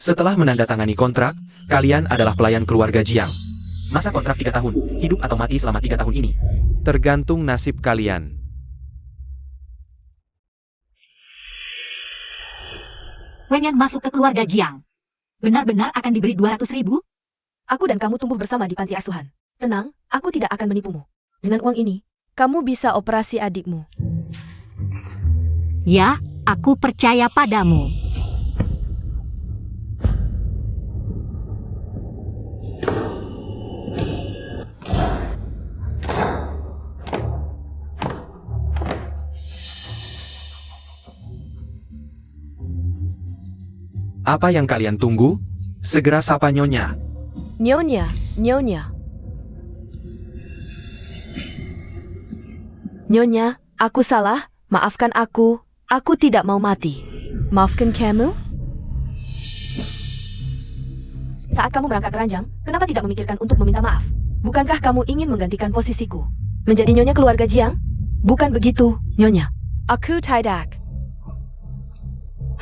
Setelah menandatangani kontrak, kalian adalah pelayan keluarga Jiang. Masa kontrak 3 tahun, hidup atau mati selama 3 tahun ini. Tergantung nasib kalian. Wenyan masuk ke keluarga Jiang. Benar-benar akan diberi 200.000? Aku dan kamu tumbuh bersama di panti asuhan. Tenang, aku tidak akan menipumu. Dengan uang ini, kamu bisa operasi adikmu. Ya, aku percaya padamu. Apa yang kalian tunggu? Segera sapa Nyonya. Nyonya, Nyonya. Nyonya, aku salah, maafkan aku tidak mau mati. Maafkan kamu? Saat kamu merangkak keranjang, kenapa tidak memikirkan untuk meminta maaf? Bukankah kamu ingin menggantikan posisiku? Menjadi Nyonya keluarga Jiang? Bukan begitu, Nyonya. Aku tidak.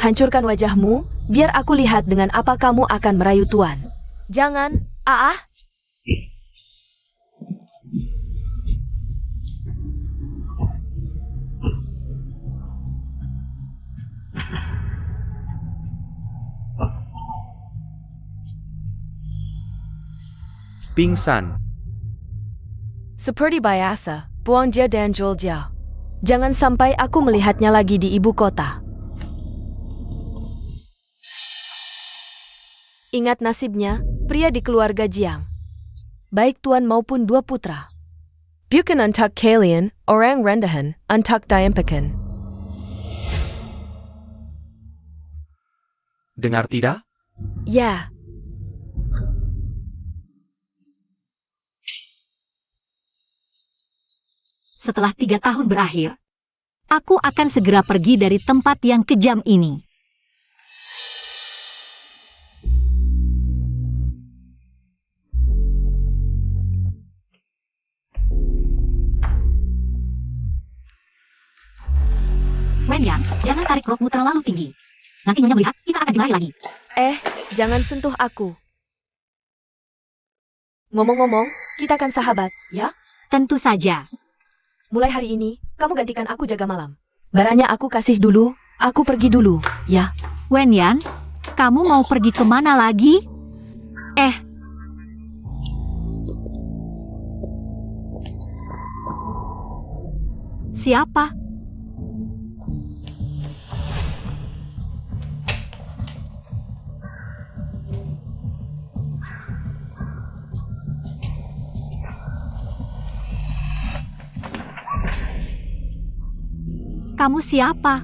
Hancurkan wajahmu, biar aku lihat dengan apa kamu akan merayu Tuan. Jangan, Pingsan. Seperti biasa, buang dia dan jual dia. Jangan sampai aku melihatnya lagi di ibu kota. Ingat nasibnya, pria di keluarga Jiang. Baik tuan maupun 2 putra. Bukan untuk kalian, orang rendahan, untuk diampakan. Dengar tidak? Ya, Setelah 3 tahun berakhir, aku akan segera pergi dari tempat yang kejam ini. Wenyan, jangan tarik rokmu terlalu tinggi. Nanti Nyonya melihat, kita akan dimarahi lagi. jangan sentuh aku. Ngomong-ngomong, kita kan sahabat, ya? Tentu saja. Mulai hari ini, kamu gantikan aku jaga malam. Barangnya aku kasih dulu, aku pergi dulu, ya? Wenyan, kamu mau pergi kemana lagi? Siapa? Kamu siapa?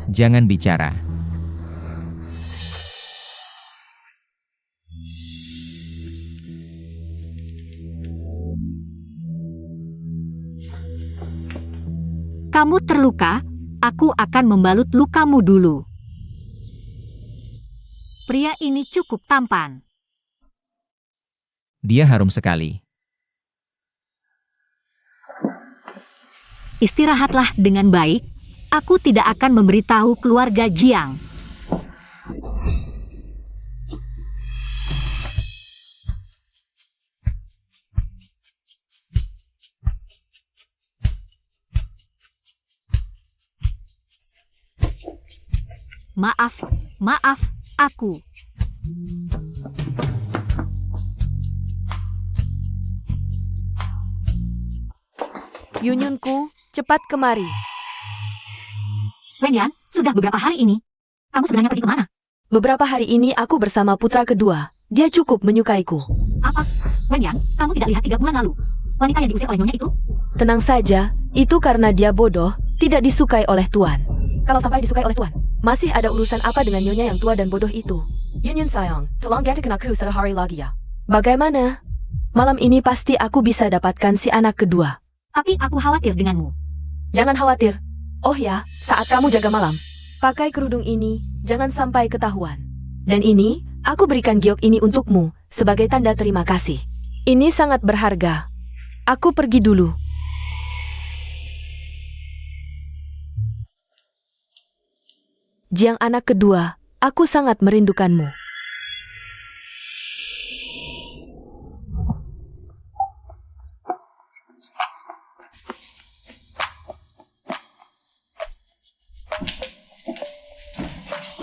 Jangan bicara. Kamu terluka? Aku akan membalut lukamu dulu. Pria ini cukup tampan. Dia harum sekali. Istirahatlah dengan baik. Aku tidak akan memberitahu keluarga Jiang. Maaf, aku. Yunyunku, cepat kemari. Wenyan, sudah beberapa hari ini. Kamu sebenarnya pergi kemana? Beberapa hari ini aku bersama putra kedua. Dia cukup menyukaiku. Apa? Wenyan, kamu tidak lihat 3 bulan lalu? Wanita yang diusir oleh Nyonya itu? Tenang saja, itu karena dia bodoh, tidak disukai oleh Tuan. Kalau sampai disukai oleh Tuan, masih ada urusan apa dengan Nyonya yang tua dan bodoh itu? Yunyun sayang, tolong gantikan aku sehari lagi ya. Bagaimana? Malam ini pasti aku bisa dapatkan si anak kedua. Tapi aku khawatir denganmu. Jangan khawatir. Oh ya, saat kamu jaga malam, pakai kerudung ini, jangan sampai ketahuan. Dan ini, aku berikan giok ini untukmu, sebagai tanda terima kasih. Ini sangat berharga. Aku pergi dulu. Jiang anak kedua, Aku sangat merindukanmu.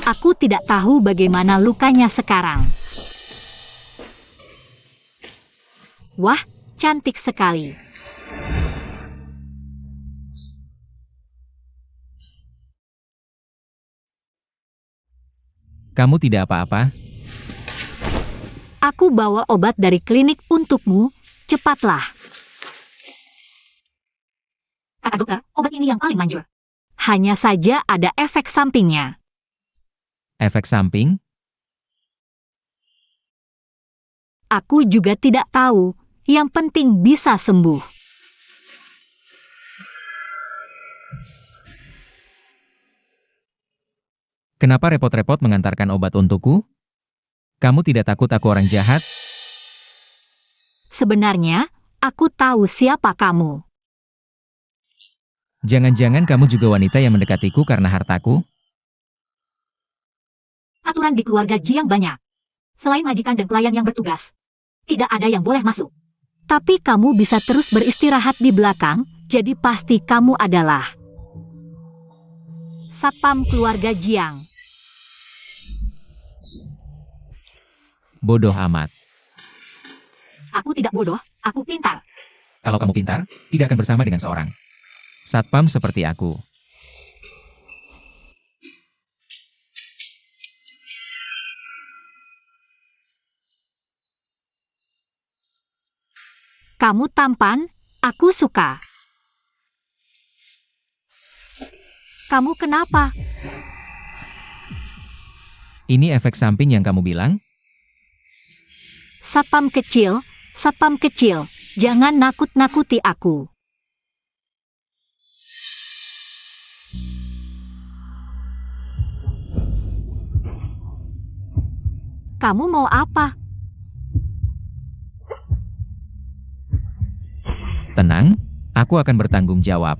Aku tidak tahu bagaimana lukanya sekarang. Wah, cantik sekali. Kamu tidak apa-apa? Aku bawa obat dari klinik untukmu. Cepatlah. Kata dokter, obat ini yang paling manjur. Hanya saja ada efek sampingnya. Efek samping? Aku juga tidak tahu. Yang penting bisa sembuh. Kenapa repot-repot mengantarkan obat untukku? Kamu tidak takut aku orang jahat? Sebenarnya, aku tahu siapa kamu. Jangan-jangan kamu juga wanita yang mendekatiku karena hartaku? Aturan di keluarga Jiang banyak. Selain majikan dan pelayan yang bertugas, tidak ada yang boleh masuk. Tapi kamu bisa terus beristirahat di belakang, jadi pasti kamu adalah satpam keluarga Jiang. Bodoh amat. Aku tidak bodoh, aku pintar. Kalau kamu pintar, tidak akan bersama dengan seorang satpam seperti aku. Kamu tampan, aku suka. Kamu kenapa? Ini efek samping yang kamu bilang? Satpam kecil, jangan nakut-nakuti aku. Kamu mau apa? Tenang, aku akan bertanggung jawab.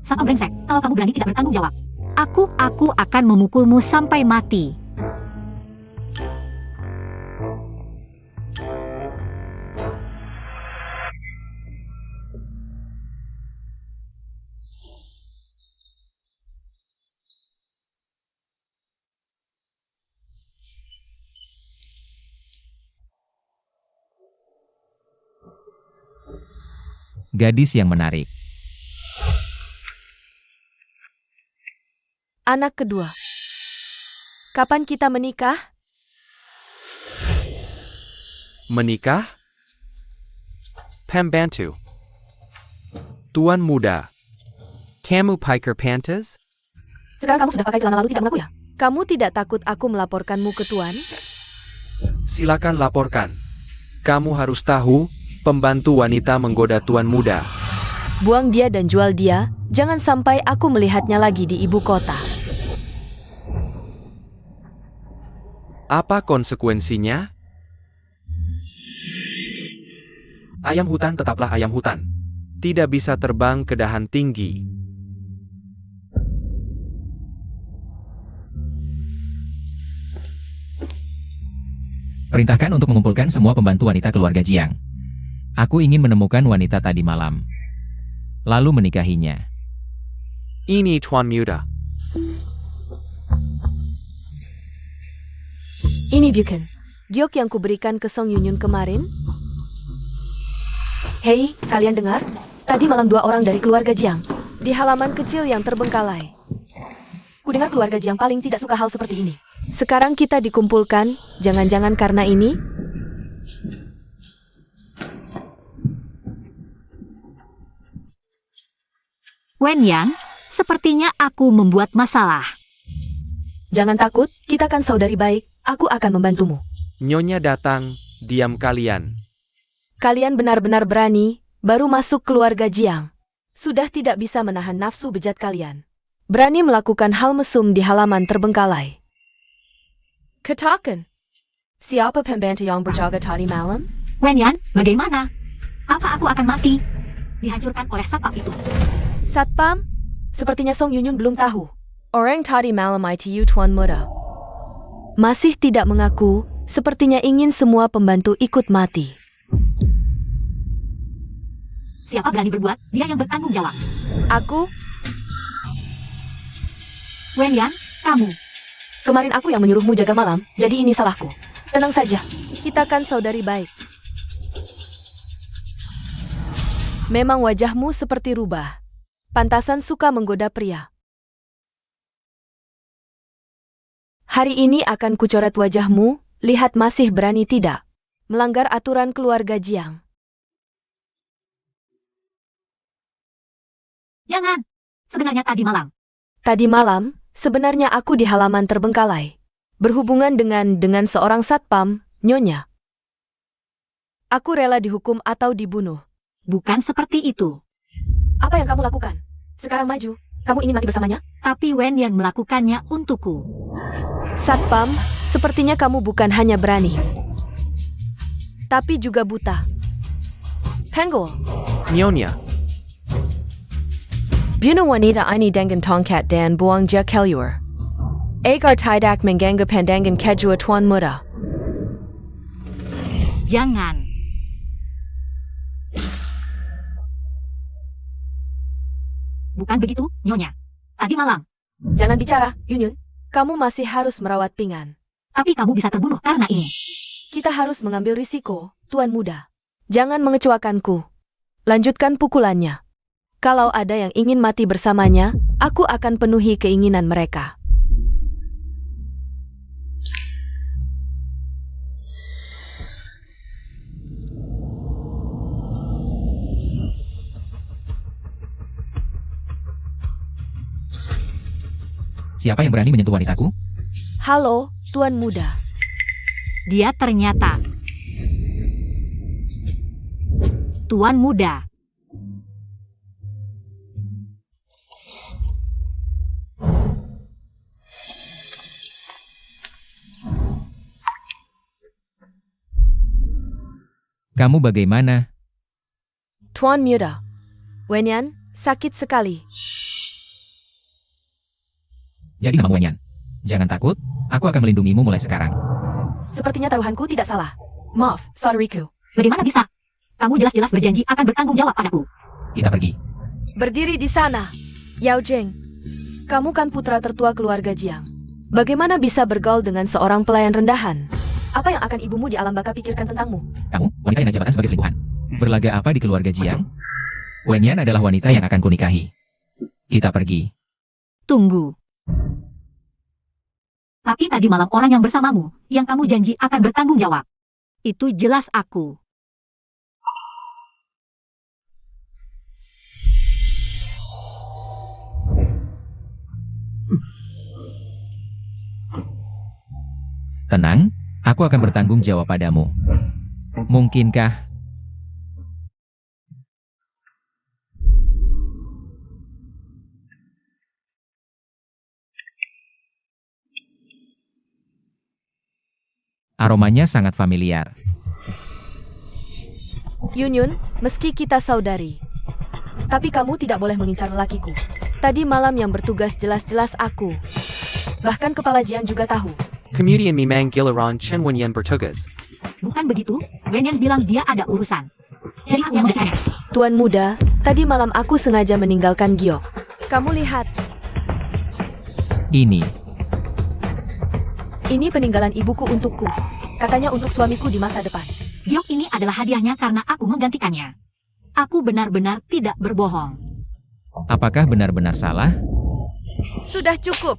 Satpam brengsek, kalau kamu berani tidak bertanggung jawab. Aku akan memukulmu sampai mati. Gadis yang menarik. Anak kedua. Kapan kita menikah? Menikah? Pembantu. Tuan muda. Kamu Piker Pantas? Sekarang kamu sudah pakai celana lalu tidak mengaku ya? Kamu tidak takut aku melaporkanmu ke Tuan? Silakan laporkan. Kamu harus tahu, pembantu wanita menggoda tuan muda. Buang dia dan jual dia, jangan sampai aku melihatnya lagi di ibu kota. Apa konsekuensinya? Ayam hutan tetaplah ayam hutan. Tidak bisa terbang ke dahan tinggi. Perintahkan untuk mengumpulkan semua pembantu wanita keluarga Jiang. Aku ingin menemukan wanita tadi malam, lalu menikahinya. Ini tuan muda. Ini Buchan, giok yang kuberikan ke Song Yunyun kemarin. Hei, kalian dengar? Tadi malam 2 orang dari keluarga Jiang, di halaman kecil yang terbengkalai. Kudengar keluarga Jiang paling tidak suka hal seperti ini. Sekarang kita dikumpulkan, jangan-jangan karena ini? Wen Yang, sepertinya aku membuat masalah. Jangan takut, kita kan saudari baik, aku akan membantumu. Nyonya datang, diam kalian. Kalian benar-benar berani, baru masuk keluarga Jiang. Sudah tidak bisa menahan nafsu bejat kalian. Berani melakukan hal mesum di halaman terbengkalai. Katakan, siapa pembantu yang berjaga tadi malam? Wenyan, bagaimana? Apa aku akan mati? Dihancurkan oleh satpam itu. Satpam? Sepertinya Song Yunyun belum tahu. Orang tadi malam ITU Tuan Muda. Masih tidak mengaku, sepertinya ingin semua pembantu ikut mati. Siapa berani berbuat, dia yang bertanggung jawab. Aku? Wenyan, kamu. Kemarin aku yang menyuruhmu jaga malam, jadi ini salahku. Tenang saja, kita kan saudari baik. Memang wajahmu seperti rubah. Pantasan suka menggoda pria. Hari ini akan kucoret wajahmu, lihat masih berani tidak. Melanggar aturan keluarga Jiang. Jangan. Sebenarnya tadi malam. Tadi malam, sebenarnya aku di halaman terbengkalai. Berhubungan dengan seorang satpam, Nyonya. Aku rela dihukum atau dibunuh. Bukan seperti itu. Apa yang kamu lakukan? Sekarang maju, kamu ingin mati bersamanya? Tapi Wenyan melakukannya untukku. Satpam, sepertinya kamu bukan hanya berani, tapi juga buta. Penggol, Nyonya, bunuh wanita ini dengan tongkat dan buang dia keluar. Agar tidak mengganggu pandangan kedua Tuan Muda. Jangan. Bukan begitu, Nyonya. Tadi malam. Jangan bicara, Yunyun. Kamu masih harus merawat pinggan. Tapi kamu bisa terbunuh karena ini. Kita harus mengambil risiko, Tuan Muda. Jangan mengecewakanku. Lanjutkan pukulannya. Kalau ada yang ingin mati bersamanya, aku akan penuhi keinginan mereka. Siapa yang berani menyentuh wanitaku? Halo, Tuan Muda. Dia ternyata Tuan Muda. Kamu bagaimana? Tuan Muda. Wenyan, sakit sekali. Jadi namamu Wenyan. Jangan takut, aku akan melindungimu mulai sekarang. Sepertinya taruhanku tidak salah. Maaf, saudariku. Bagaimana bisa? Kamu jelas-jelas berjanji akan bertanggung jawab padaku. Kita pergi. Berdiri di sana. Yao Jing. Kamu kan putra tertua keluarga Jiang. Bagaimana bisa bergaul dengan seorang pelayan rendahan? Apa yang akan ibumu di alam baka pikirkan tentangmu? Kamu, wanita yang jabatan sebagai selingkuhan. Berlaga apa di keluarga Jiang? Wenyan adalah wanita yang akan kunikahi. Kita pergi. Tunggu. Tapi tadi malam orang yang bersamamu, yang kamu janji akan bertanggung jawab. Itu jelas aku. Tenang, aku akan bertanggung jawab padamu. Mungkinkah? Aromanya sangat familiar. Yunyun, meski kita saudari, tapi kamu tidak boleh mengincar lelakiku. Tadi malam yang bertugas jelas-jelas aku. Bahkan kepala Jiang juga tahu. kemudian memang giliran Chen Wenyan bertugas. Bukan begitu, Wenyan bilang dia ada urusan. Jadi aku yang mendekatnya. Tuan Muda, tadi malam aku sengaja meninggalkan Giok. Kamu lihat, ini peninggalan ibuku untukku. Katanya untuk suamiku di masa depan. Giok ini adalah hadiahnya karena aku menggantikannya. Aku benar-benar tidak berbohong. Apakah benar-benar salah? Sudah cukup.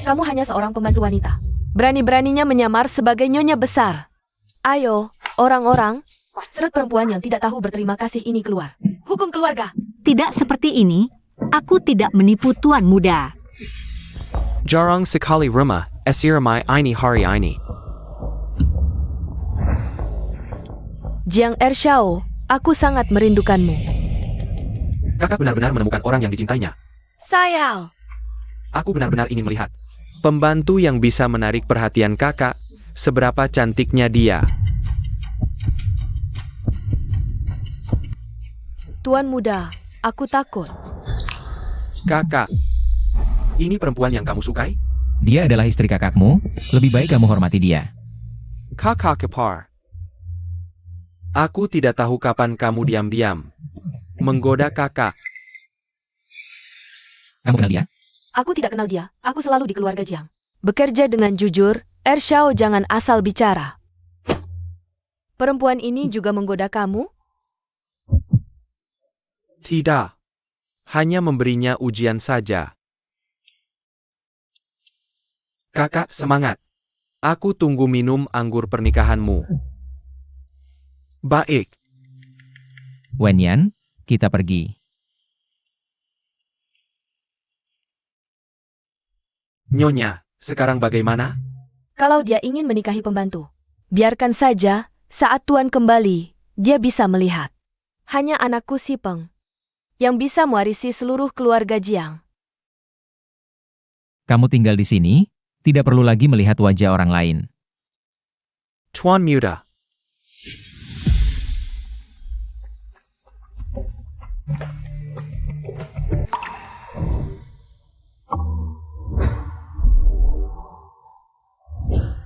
Kamu hanya seorang pembantu wanita. Berani-beraninya menyamar sebagai nyonya besar. Ayo, orang-orang, seret perempuan yang tidak tahu berterima kasih ini keluar. Hukum keluarga. Tidak seperti ini. Aku tidak menipu Tuan Muda. Jarang sekali rumah, esiramai ini hari ini. Jiang Ershao, aku sangat merindukanmu. Kakak benar-benar menemukan orang yang dicintainya. Sayang, Aku benar-benar ingin melihat. Pembantu yang bisa menarik perhatian kakak, seberapa cantiknya dia. Tuan muda, aku takut. Kakak, ini perempuan yang kamu sukai? Dia adalah istri kakakmu, lebih baik kamu hormati dia. Kakak kepar. Aku tidak tahu kapan kamu diam-diam menggoda kakak. Kamu kenal dia? Aku tidak kenal dia, aku selalu di keluarga Jiang. Bekerja dengan jujur, Xiao jangan asal bicara. Perempuan ini juga menggoda kamu? Tidak. Hanya memberinya ujian saja. Kakak, semangat. Aku tunggu minum anggur pernikahanmu. Baik. Wenyan, kita pergi. Nyonya, sekarang bagaimana? Kalau dia ingin menikahi pembantu, biarkan saja, saat Tuan kembali, dia bisa melihat. Hanya anakku si Peng yang bisa mewarisi seluruh keluarga Jiang. Kamu tinggal di sini, tidak perlu lagi melihat wajah orang lain. Tuan muda.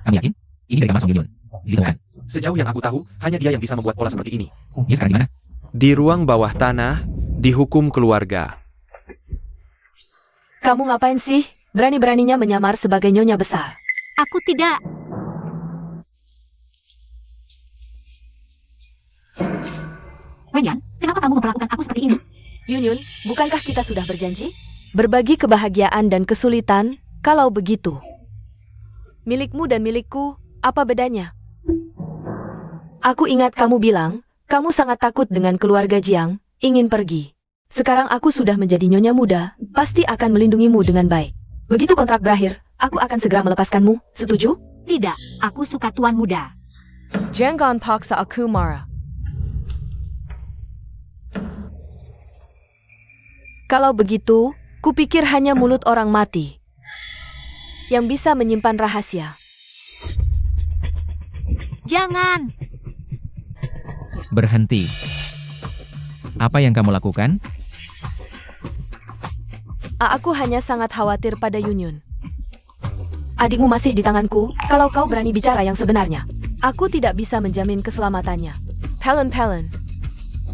Kamu yakin? Ini dari kamar Song Yunyun. Ditemukan. Sejauh yang aku tahu, hanya dia yang bisa membuat pola seperti ini. Dia sekarang di mana? Di ruang bawah tanah, dihukum keluarga. Kamu ngapain sih? Berani-beraninya menyamar sebagai nyonya besar. Aku tidak. Wenyan, kenapa kamu memperlakukan aku seperti ini? Yunyun, bukankah kita sudah berjanji? Berbagi kebahagiaan dan kesulitan, kalau begitu. Milikmu dan milikku, apa bedanya? Aku ingat kamu bilang, kamu sangat takut dengan keluarga Jiang, ingin pergi. Sekarang aku sudah menjadi nyonya muda, pasti akan melindungimu dengan baik. Begitu kontrak berakhir, aku akan segera melepaskanmu, setuju? Tidak, aku suka tuan muda. Jangan paksa aku marah. Kalau begitu, kupikir hanya mulut orang mati yang bisa menyimpan rahasia. Jangan. Berhenti. Apa yang kamu lakukan? Aku hanya sangat khawatir pada Yunyun. Adikmu masih di tanganku, kalau kau berani bicara yang sebenarnya. Aku tidak bisa menjamin keselamatannya. Pelen.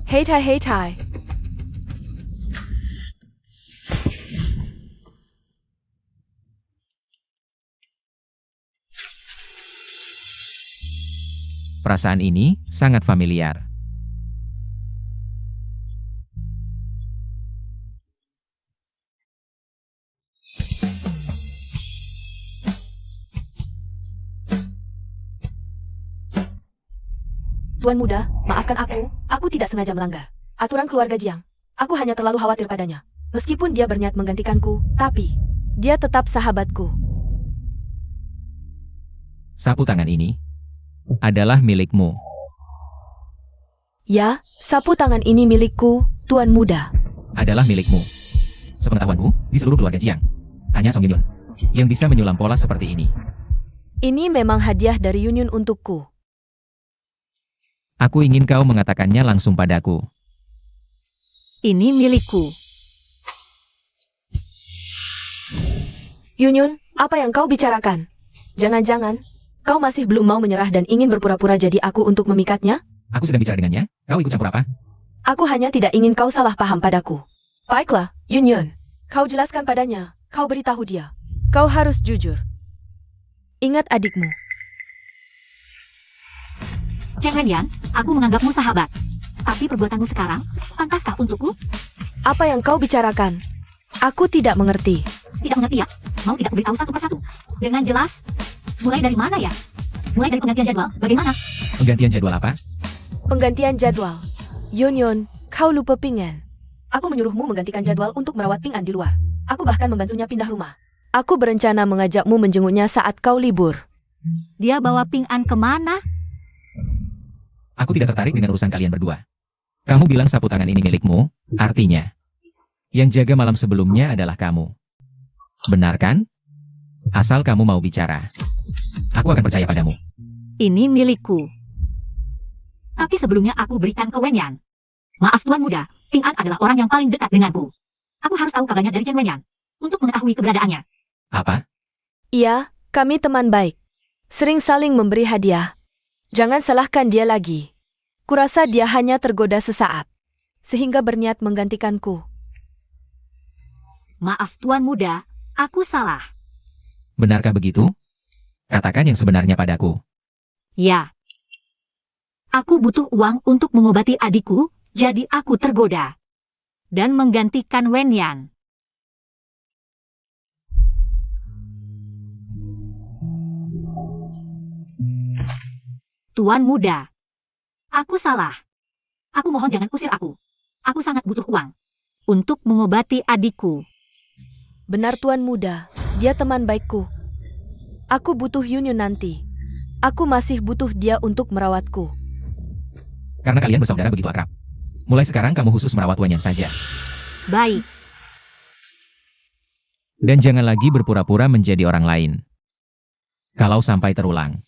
Hei tai. Perasaan ini sangat familiar. Tuan muda, maafkan aku tidak sengaja melanggar aturan keluarga Jiang. Aku hanya terlalu khawatir padanya. Meskipun dia berniat menggantikanku, tapi dia tetap sahabatku. Sapu tangan ini adalah milikmu. Ya, sapu tangan ini milikku, Tuan muda. Adalah milikmu. Sepengetahuanku, di seluruh keluarga Jiang, hanya Song Yunyun yang bisa menyulam pola seperti ini. Ini memang hadiah dari Yunyun untukku. Aku ingin kau mengatakannya langsung padaku. Ini milikku. Yunyun, apa yang kau bicarakan? Jangan-jangan, kau masih belum mau menyerah dan ingin berpura-pura jadi aku untuk memikatnya? Aku sedang bicara dengannya, kau ikut campur apa? Aku hanya tidak ingin kau salah paham padaku. Baiklah, Yunyun. Kau jelaskan padanya, kau beritahu dia. Kau harus jujur. Ingat adikmu. Jangan Yan, aku menganggapmu sahabat. Tapi perbuatanmu sekarang, pantaskah untukku? Apa yang kau bicarakan? Aku tidak mengerti. Tidak mengerti ya? Mau tidak beritahu satu persatu? Dengan jelas? Mulai dari mana ya? Mulai dari penggantian jadwal, bagaimana? Penggantian jadwal apa? Penggantian jadwal. Yunyun, kau lupa Ping An. Aku menyuruhmu menggantikan jadwal untuk merawat Ping An di luar. Aku bahkan membantunya pindah rumah. Aku berencana mengajakmu menjenguknya saat kau libur. Dia bawa Ping An kemana? Aku tidak tertarik dengan urusan kalian berdua. Kamu bilang sapu tangan ini milikmu, artinya yang jaga malam sebelumnya adalah kamu. Benar kan? Asal kamu mau bicara. Aku akan percaya padamu. Ini milikku. Tapi sebelumnya aku berikan ke Wenyan. Maaf Tuan Muda, Ping An adalah orang yang paling dekat denganku. Aku harus tahu kabarnya dari Chen Wenyan untuk mengetahui keberadaannya. Apa? Iya, kami teman baik. Sering saling memberi hadiah. Jangan salahkan dia lagi. Kurasa dia hanya tergoda sesaat, sehingga berniat menggantikanku. Maaf Tuan Muda, aku salah. Benarkah begitu? Katakan yang sebenarnya padaku. Ya. Aku butuh uang untuk mengobati adikku, jadi aku tergoda. Dan menggantikan Wenyan. Tuan Muda. Aku salah. Aku mohon jangan usir aku. Aku sangat butuh uang. Untuk mengobati adikku. Benar Tuan Muda, dia teman baikku. Aku butuh Yunyun nanti. Aku masih butuh dia untuk merawatku. Karena kalian bersaudara begitu akrab. Mulai sekarang kamu khusus merawat Wenyan saja. Baik. Dan jangan lagi berpura-pura menjadi orang lain. Kalau sampai terulang,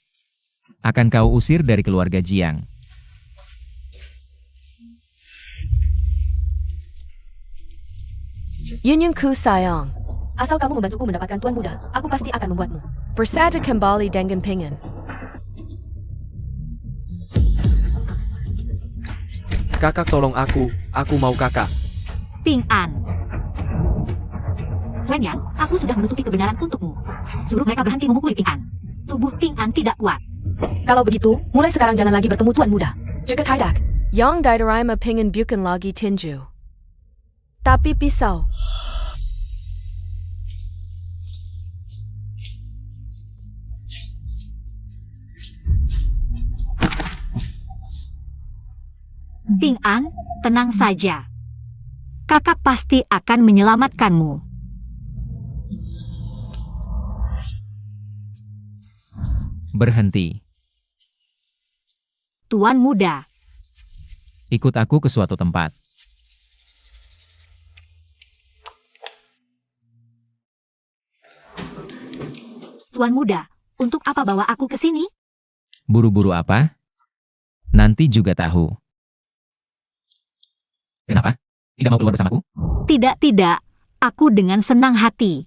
akan kau usir dari keluarga Jiang. Yunyunku sayang. Asal kamu membantuku mendapatkan Tuan Muda, aku pasti akan membuatmu bersatu kembali dengan Ping An. Kakak tolong aku mau kakak. Ping An. Wenyan, aku sudah menutupi kebenaran untukmu. Suruh mereka berhenti memukuli Ping An. Tubuh Ping An tidak kuat. Kalau begitu, mulai sekarang jangan lagi bertemu Tuan Muda. Jaga tidak. Yang Diderima Ping An bukan lagi tinju. Tapi pisau. Ping An, tenang saja. Kakak pasti akan menyelamatkanmu. Berhenti. Tuan Muda. Ikut aku ke suatu tempat. Tuan Muda, untuk apa bawa aku ke sini? Buru-buru apa? Nanti juga tahu. Kenapa? Tidak mau keluar bersamaku? Tidak. Aku dengan senang hati.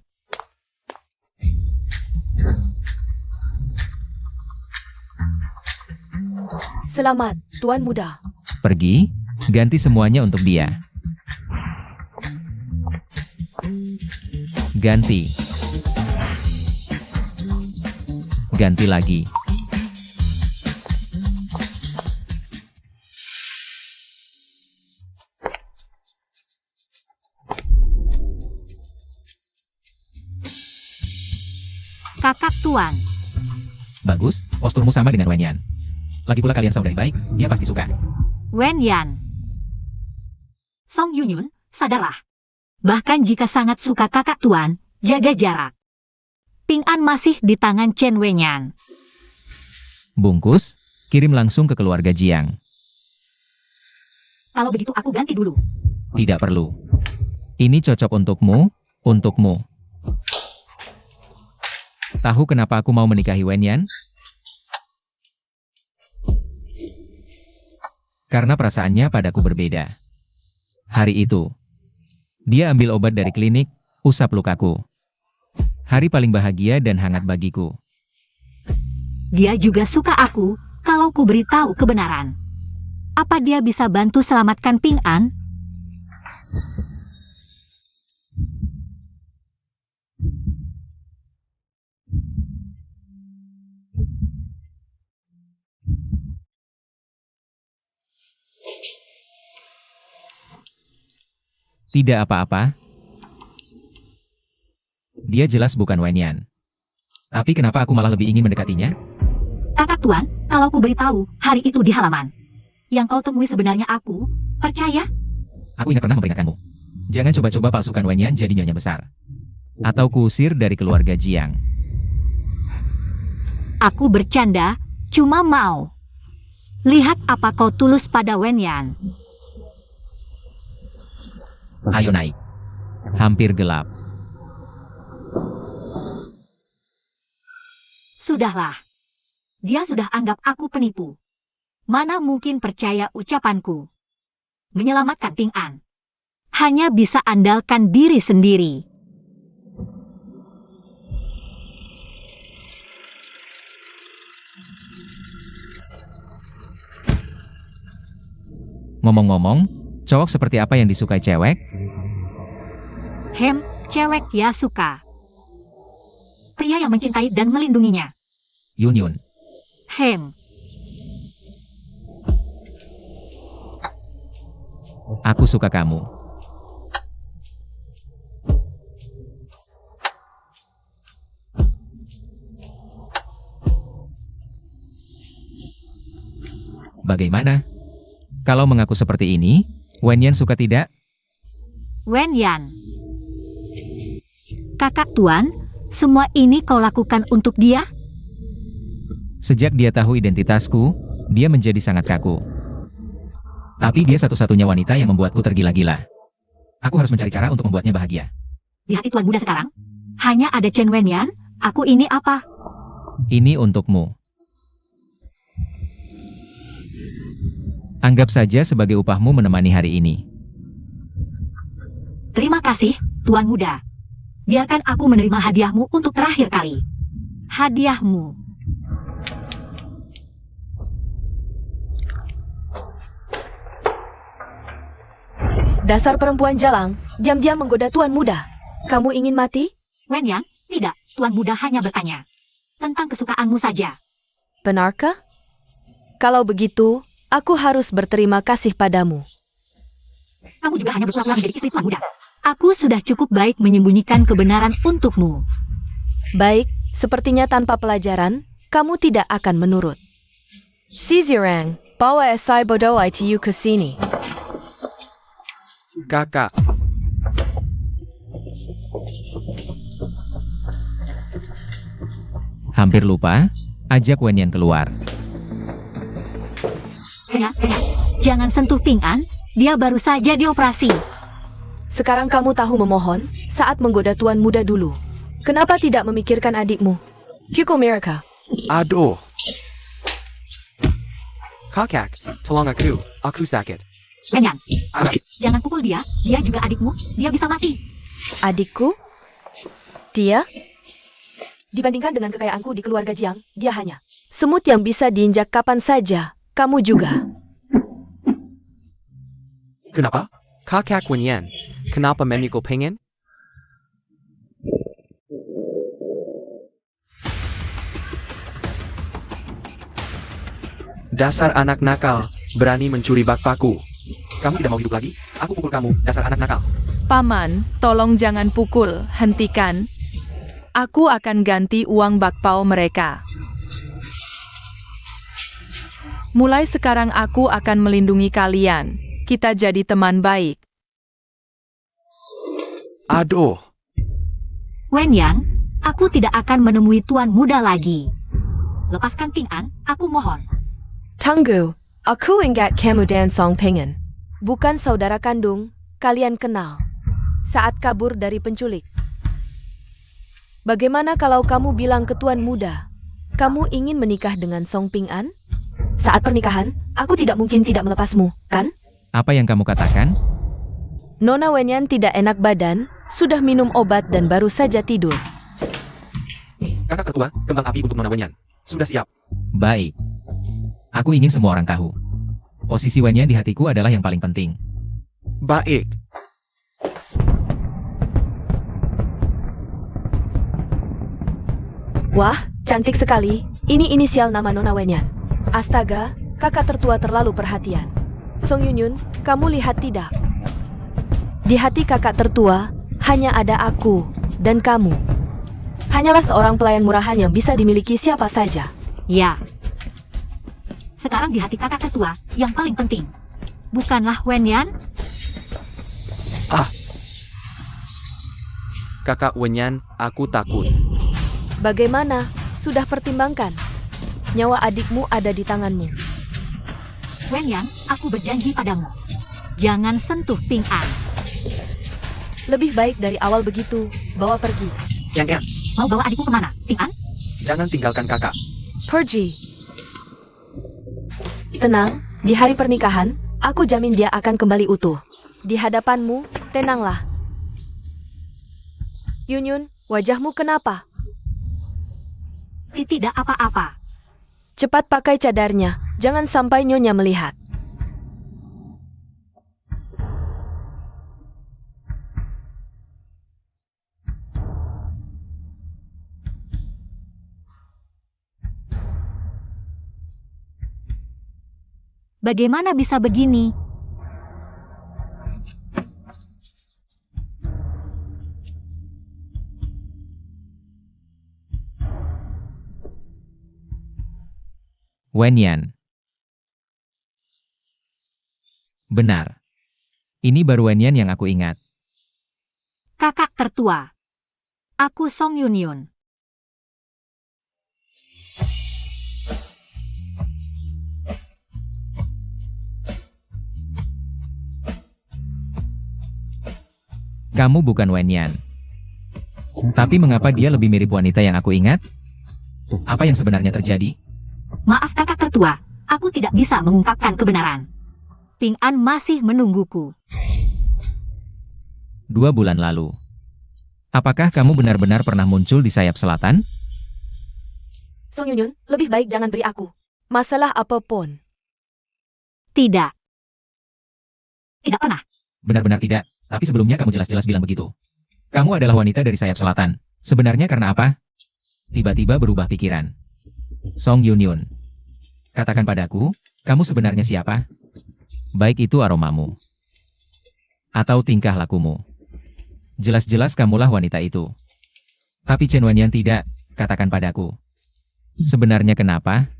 Selamat, Tuan Muda. Pergi, ganti semuanya untuk dia. Ganti. Ganti lagi. Kakak Tuan. Bagus, posturmu sama dengan Wenyan. Lagi pula kalian saudari baik, dia pasti suka. Wenyan. Song Yunyun, sadarlah. Bahkan jika sangat suka kakak Tuan, jaga jarak. Ping An masih di tangan Chen Wenyan. Bungkus, kirim langsung ke keluarga Jiang. Kalau begitu aku ganti dulu. Tidak perlu. Ini cocok untukmu. Tahu kenapa aku mau menikahi Wenyan? Karena perasaannya padaku berbeda. Hari itu, dia ambil obat dari klinik, usap lukaku. Hari paling bahagia dan hangat bagiku. Dia juga suka aku, kalau ku beritahu kebenaran. Apa dia bisa bantu selamatkan Ping An? Tidak apa-apa. Dia jelas bukan Wenyan. Tapi kenapa aku malah lebih ingin mendekatinya? Kakak Tuan, kalau ku beritahu, hari itu di halaman. Yang kau temui sebenarnya aku, percaya? Aku ingat pernah memperingatkanmu. Jangan coba-coba palsukan Wenyan jadi nyonya besar. Atau kuusir dari keluarga Jiang. Aku bercanda, cuma mau. Lihat apa kau tulus pada Wenyan. Ayo naik. Hampir gelap. Sudahlah. Dia sudah anggap aku penipu. Mana mungkin percaya ucapanku. Menyelamatkan Ping An hanya bisa andalkan diri sendiri. Ngomong-ngomong, cowok seperti apa yang disukai cewek? Cewek ya suka. Pria yang mencintai dan melindunginya. Yunyun. Aku suka kamu. Bagaimana? Kalau mengaku seperti ini, Wenyan suka tidak? Wenyan. Kakak Tuan, semua ini kau lakukan untuk dia? Sejak dia tahu identitasku, dia menjadi sangat kaku. Tapi dia satu-satunya wanita yang membuatku tergila-gila. Aku harus mencari cara untuk membuatnya bahagia. Di hati Tuan Muda sekarang, hanya ada Chen Wenyan. Aku ini apa? Ini untukmu. Anggap saja sebagai upahmu menemani hari ini. Terima kasih, Tuan Muda. Biarkan aku menerima hadiahmu untuk terakhir kali. Hadiahmu. Dasar perempuan jalang, diam-diam menggoda Tuan Muda. Kamu ingin mati? Wenyan, tidak. Tuan Muda hanya bertanya tentang kesukaanmu saja. Benarkah? Kalau begitu, aku harus berterima kasih padamu. Kamu juga hanya berpura-pura menjadi istri Tuan Muda. Aku sudah cukup baik menyembunyikan kebenaran untukmu. Baik, sepertinya tanpa pelajaran, kamu tidak akan menurut. Si Zirang, bawa esai bodoh itu ke sini. Kakak. Hampir lupa, ajak Wenyan keluar. Jangan sentuh Ping An, dia baru saja dioperasi. Sekarang kamu tahu memohon saat menggoda Tuan Muda dulu. Kenapa tidak memikirkan adikmu? Hugo Mereka. Aduh. Kakak, tolong aku sakit. Wenyan, jangan pukul dia juga adikmu, dia bisa mati. Adikku? Dia? Dibandingkan dengan kekayaanku di keluarga Jiang, dia hanya semut yang bisa diinjak kapan saja. Kamu juga. Kenapa? Kakak Wenyan, kenapa memikul pengen? Dasar anak nakal, berani mencuri bakpaku. Kamu tidak mau hidup lagi? Aku pukul kamu, dasar anak nakal. Paman, tolong jangan pukul, hentikan. Aku akan ganti uang bakpao mereka. Mulai sekarang aku akan melindungi kalian. Kita jadi teman baik. Aduh. Wenyan, aku tidak akan menemui Tuan Muda lagi. Lepaskan Ping An, aku mohon. Tunggu, aku ingat kamu dan Song Pengen. Bukan saudara kandung, kalian kenal. Saat kabur dari penculik. Bagaimana kalau kamu bilang ke Tuan Muda, kamu ingin menikah dengan Song Ping An? Saat pernikahan, aku tidak mungkin tidak melepasmu, kan? Apa yang kamu katakan? Nona Wenyan tidak enak badan, sudah minum obat dan baru saja tidur. Kakak tertua, kembang api untuk Nona Wenyan. Sudah siap. Baik. Aku ingin semua orang tahu. Posisi Wenyan di hatiku adalah yang paling penting. Baik. Wah, cantik sekali. Ini inisial nama Nona Wenyan. Astaga, kakak tertua terlalu perhatian. Song Yunyun, kamu lihat tidak? Di hati kakak tertua, hanya ada aku dan kamu. Hanyalah seorang pelayan murahan yang bisa dimiliki siapa saja. Ya. Sekarang di hati kakak tertua, yang paling penting. Bukanlah Wenyan? Kakak Wenyan, aku takut. Bagaimana? Sudah pertimbangkan? Nyawa adikmu ada di tanganmu. Wenyan, aku berjanji padamu. Jangan sentuh Ping An. Lebih baik dari awal begitu, bawa pergi. Yang Mau bawa adikku kemana, Ping An? Jangan tinggalkan kakak. Pergi. Tenang, di hari pernikahan, aku jamin dia akan kembali utuh. Di hadapanmu, tenanglah. Yunyun, wajahmu kenapa? Tidak apa-apa. Cepat pakai cadarnya, jangan sampai nyonya melihat. Bagaimana bisa begini? Wenyan. Benar. Ini baru Wenyan yang aku ingat. Kakak tertua. Aku Song Yunyun. Kamu bukan Wenyan. Tapi mengapa dia lebih mirip wanita yang aku ingat? Apa yang sebenarnya terjadi? Maaf kakak tertua, aku tidak bisa mengungkapkan kebenaran. Ping An masih menungguku. 2 bulan lalu. Apakah kamu benar-benar pernah muncul di sayap selatan? Song Yunyun, lebih baik jangan beri aku masalah apapun. Tidak. Tidak pernah. Benar-benar tidak. Tapi sebelumnya kamu jelas-jelas bilang begitu. Kamu adalah wanita dari sayap selatan. Sebenarnya karena apa? Tiba-tiba berubah pikiran. Song Yunyun. Katakan padaku, kamu sebenarnya siapa? Baik itu aromamu. Atau tingkah lakumu. Jelas-jelas kamulah wanita itu. Tapi Chen Wenyan tidak, katakan padaku. Sebenarnya kenapa?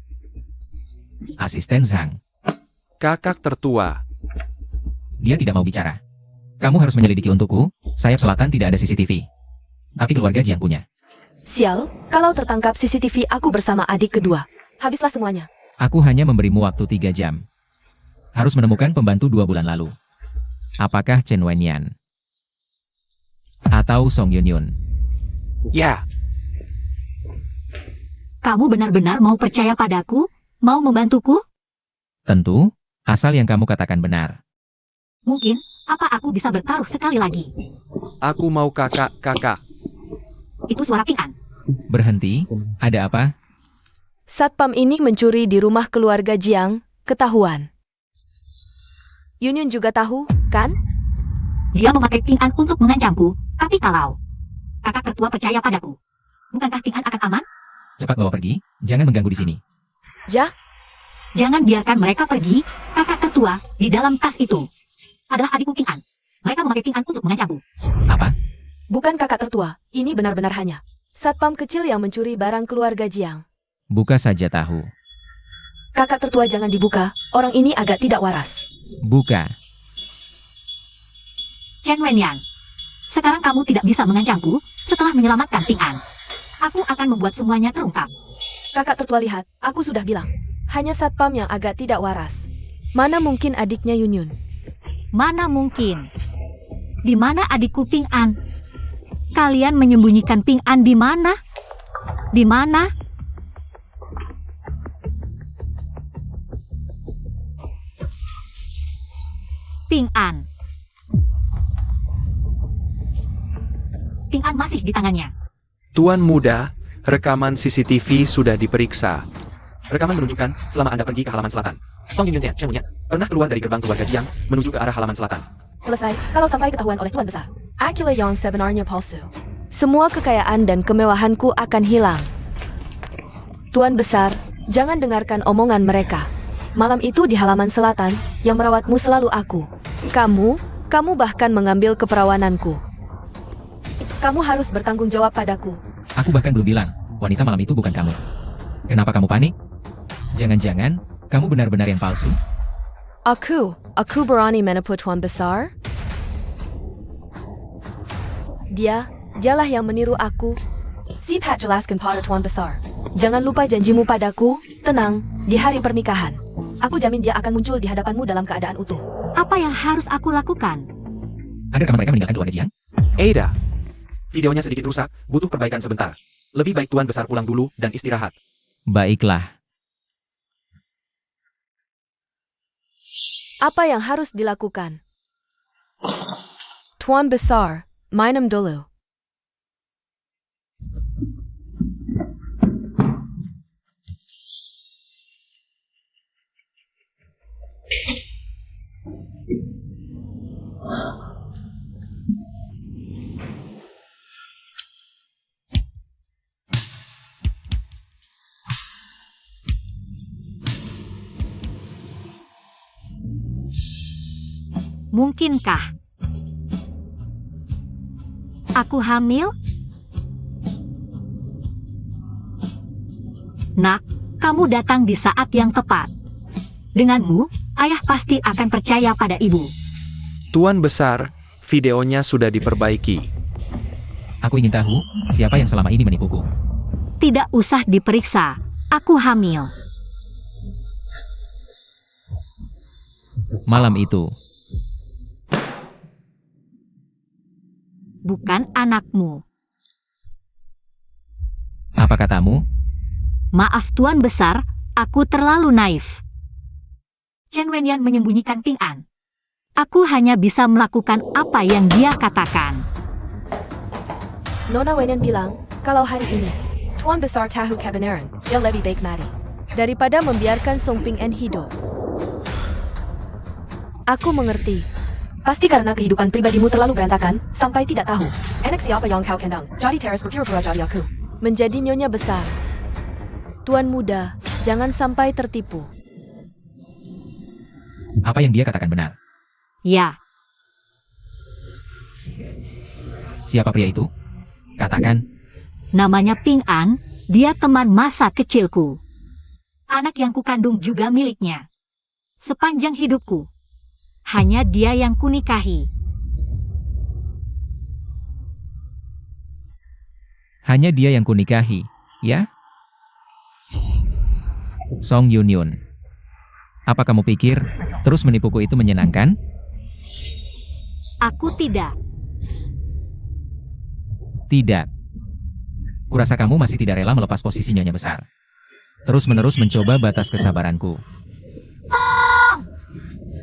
Asisten Zhang. Kakak tertua. Dia tidak mau bicara. Kamu harus menyelidiki untukku, sayap selatan tidak ada CCTV. Tapi keluarga Jiang punya. Sial, kalau tertangkap CCTV aku bersama adik kedua. Habislah semuanya. Aku hanya memberimu waktu 3 jam. Harus menemukan pembantu 2 bulan lalu. Apakah Chen Wenyan? Atau Song Yunyun? Ya, Kamu benar-benar mau percaya padaku? Mau membantuku? Tentu, asal yang kamu katakan benar. Mungkin, apa aku bisa bertaruh sekali lagi? aku mau kakak. Itu suara Ping An. Berhenti, ada apa? Satpam ini mencuri di rumah keluarga Jiang, ketahuan. Yunyun juga tahu, kan? Dia memakai Ping An untuk mengancamku. Tapi kalau kakak tertua percaya padaku, bukankah Ping An akan aman? Cepat bawa pergi, jangan mengganggu di sini. Jangan biarkan mereka pergi. Kakak tertua, di dalam tas itu adalah adikku Ping An. Mereka memakai Ping An untuk mengancamku. Apa? Bukan kakak tertua, ini benar-benar hanya satpam kecil yang mencuri barang keluarga Jiang. Buka saja tahu. Kakak tertua jangan dibuka, orang ini agak tidak waras. Buka. Chen Wenyan, sekarang kamu tidak bisa mengancamku setelah menyelamatkan Ping An. Aku akan membuat semuanya terungkap. Kakak tertua lihat, aku sudah bilang. Hanya satpam yang agak tidak waras. Mana mungkin adiknya Yunyun? Mana mungkin? Di mana adikku Ping An? Kalian menyembunyikan Ping An di mana? Di mana? Ping An. Ping An masih di tangannya. Tuan muda, rekaman CCTV sudah diperiksa. Rekaman menunjukkan selama Anda pergi ke halaman selatan. Song Yunyun Chen Wenyan pernah keluar dari gerbang keluarga Jiang menuju ke arah halaman selatan. Selesai, kalau sampai ketahuan oleh Tuan Besar. Akila yang sebenarnya palsu. Semua kekayaan dan kemewahanku akan hilang. Tuan Besar, jangan dengarkan omongan mereka. Malam itu di halaman selatan, yang merawatmu selalu aku. Kamu bahkan mengambil keperawananku. Kamu harus bertanggung jawab padaku. Aku bahkan belum bilang, wanita malam itu bukan kamu. Kenapa kamu panik? Jangan-jangan, kamu benar-benar yang palsu? Aku berani menipu Tuan Besar. Dialah yang meniru aku. Sipat jelaskan pada Tuan Besar. Jangan lupa janjimu padaku, tenang, di hari pernikahan. Aku jamin dia akan muncul di hadapanmu dalam keadaan utuh. Apa yang harus aku lakukan? Ada rekaman mereka meninggalkan keluarga Jiang? Ada. Videonya sedikit rusak, butuh perbaikan sebentar. Lebih baik Tuan Besar pulang dulu dan istirahat. Baiklah. Apa yang harus dilakukan? Tuan Besar, minum dulu. Mungkinkah aku hamil? Nak, kamu datang di saat yang tepat. Denganmu, ayah pasti akan percaya pada ibu. Tuan Besar, videonya sudah diperbaiki. Aku ingin tahu, siapa yang selama ini menipuku. Tidak usah diperiksa, aku hamil. Malam itu, Bukan anakmu. apa katamu? Maaf Tuan Besar, aku terlalu naif. Chen Wenyan menyembunyikan Ping An. Aku hanya bisa melakukan apa yang dia katakan. Nona Wenyan bilang, kalau hari ini, Tuan Besar tahu kebenaran, dia lebih baik mati. Daripada membiarkan Song Ping An hidup. Aku mengerti. Pasti karena kehidupan pribadimu terlalu berantakan, sampai tidak tahu. Anak siapa yang kau kandang, jadi teras berpura-pura jadi aku. Menjadi nyonya besar. Tuan muda, jangan sampai tertipu. Apa yang dia katakan benar? Ya, Siapa pria itu? Katakan. namanya Ping An, dia teman masa kecilku. Anak yang kukandung juga miliknya. Sepanjang hidupku, hanya dia yang kunikahi. Hanya dia yang kunikahi, ya? Song Yunyun. Apa kamu pikir, terus menipuku itu menyenangkan? Aku tidak. Tidak. Kurasa kamu masih tidak rela melepas posisi nyonya besar. Terus-menerus mencoba batas kesabaranku.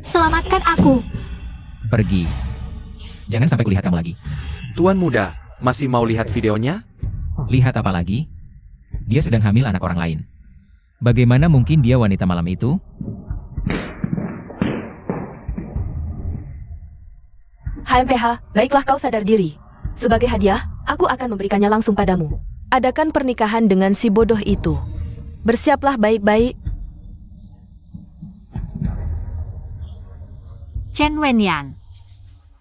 Selamatkan aku. Pergi. Jangan sampai kulihat kamu lagi. Tuan Muda, masih mau lihat videonya? Lihat apa lagi? Dia sedang hamil anak orang lain. Bagaimana mungkin dia wanita malam itu? HMPH, baiklah kau sadar diri. Sebagai hadiah, aku akan memberikannya langsung padamu. Adakan pernikahan dengan si bodoh itu. Bersiaplah baik-baik. Chen Wenyan,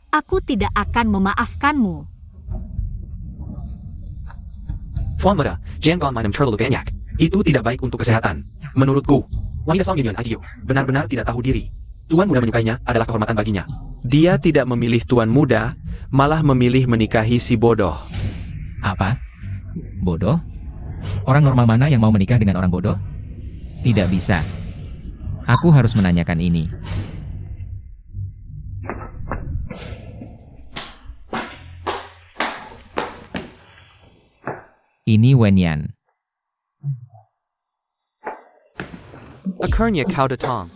aku tidak akan memaafkanmu. Tuan Muda, jangan minum terlalu banyak. Itu tidak baik untuk kesehatan. Menurutku, wanita Song Yunyun Ajiu benar-benar tidak tahu diri. Tuan Muda menyukainya adalah kehormatan baginya. Dia tidak memilih Tuan Muda, malah memilih menikahi si bodoh. Apa? Bodoh? Orang normal mana yang mau menikah dengan orang bodoh? Tidak bisa. Aku harus menanyakan ini. Ini Wenyan. Akhirnya kau datang.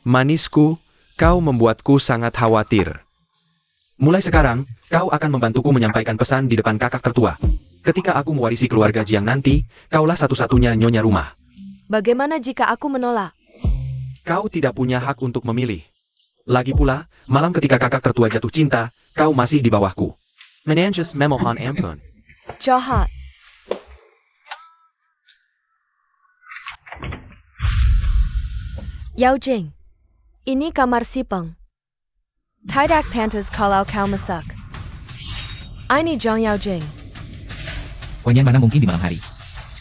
Manisku, kau membuatku sangat khawatir. Mulai sekarang, kau akan membantuku menyampaikan pesan di depan kakak tertua. Ketika aku mewarisi keluarga Jiang nanti, kaulah satu-satunya nyonya rumah. Bagaimana jika aku menolak? Kau tidak punya hak untuk memilih. Lagi pula, malam ketika kakak tertua jatuh cinta, kau masih di bawahku. Menanjas memohon ampun. Jahat. Yao Jing, ini kamar si Peng. Tidak pantas kalau kau masuk. Ini Zhang Yao Jing. Wenyan mana mungkin di malam hari?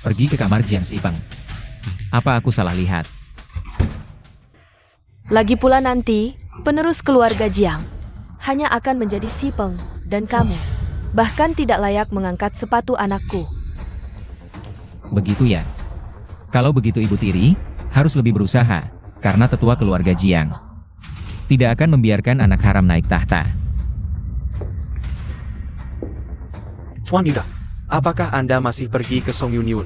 Pergi ke kamar Jiang Sipeng. Apa aku salah lihat? Lagi pula nanti, penerus keluarga Jiang hanya akan menjadi si Peng dan kamu. Bahkan tidak layak mengangkat sepatu anakku. Begitu ya? Kalau begitu Ibu Tiri, harus lebih berusaha. Karena tetua keluarga Jiang tidak akan membiarkan anak haram naik tahta. Tuan Muda, Apakah Anda masih pergi ke Song Yunyun?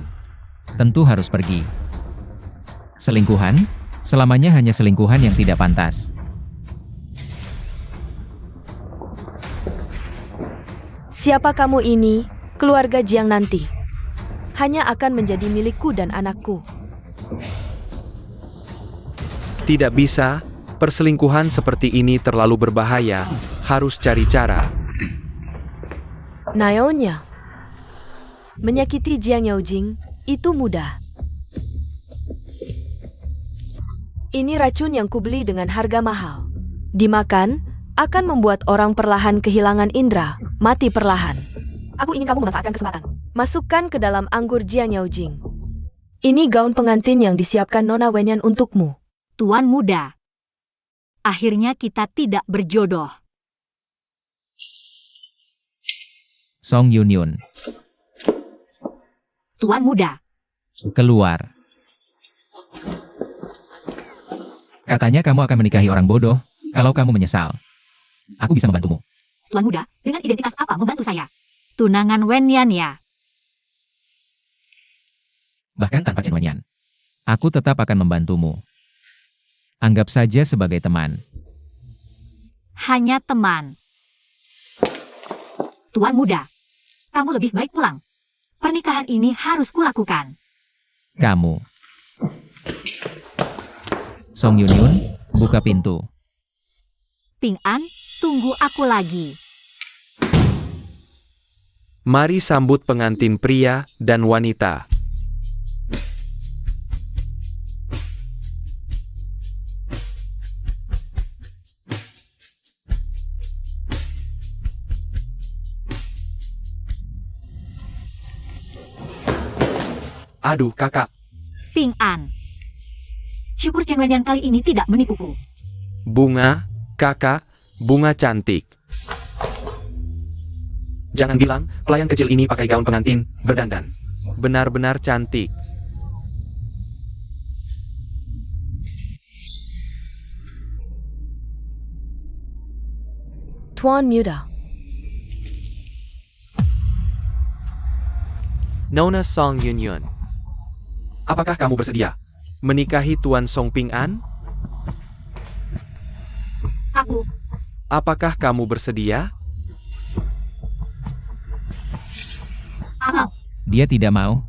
Tentu harus pergi. Selingkuhan? Selamanya hanya selingkuhan yang tidak pantas. Siapa kamu ini, keluarga Jiang nanti? Hanya akan menjadi milikku dan anakku. Tidak bisa, perselingkuhan seperti ini terlalu berbahaya, harus cari cara. Nyonya. Menyakiti Jiang Yaojing, itu mudah. Ini racun yang kubeli dengan harga mahal. Dimakan, akan membuat orang perlahan kehilangan indera, mati perlahan. Aku ingin kamu memanfaatkan kesempatan. Masukkan ke dalam anggur Jiang Yaojing. Ini gaun pengantin yang disiapkan Nona Wenyan untukmu. Tuan muda. Akhirnya kita tidak berjodoh. Song Yunyun, Tuan muda. keluar. Katanya kamu akan menikahi orang bodoh, kalau kamu menyesal. Aku bisa membantumu. Tuan muda, dengan identitas apa membantu saya? Tunangan Wenyan ya. Bahkan tanpa Chen Wenyan. Aku tetap akan membantumu. Anggap saja sebagai teman. Hanya teman. Tuan muda, kamu lebih baik pulang. Pernikahan ini harus kulakukan. Kamu. Song Yunyun, buka pintu. Ping An, tunggu aku lagi. Mari sambut pengantin pria dan wanita. Aduh, kakak. Ping An. Syukur Chen Wenyan kali ini tidak menipuku. Bunga, kakak, bunga cantik. Jangan bilang, pelayan kecil ini pakai gaun pengantin, berdandan. Benar-benar cantik. Tuan muda. Nona Song Yunyun. Apakah kamu bersedia menikahi Tuan Song Ping An? Aku, Apakah kamu bersedia? Amal. Dia tidak mau.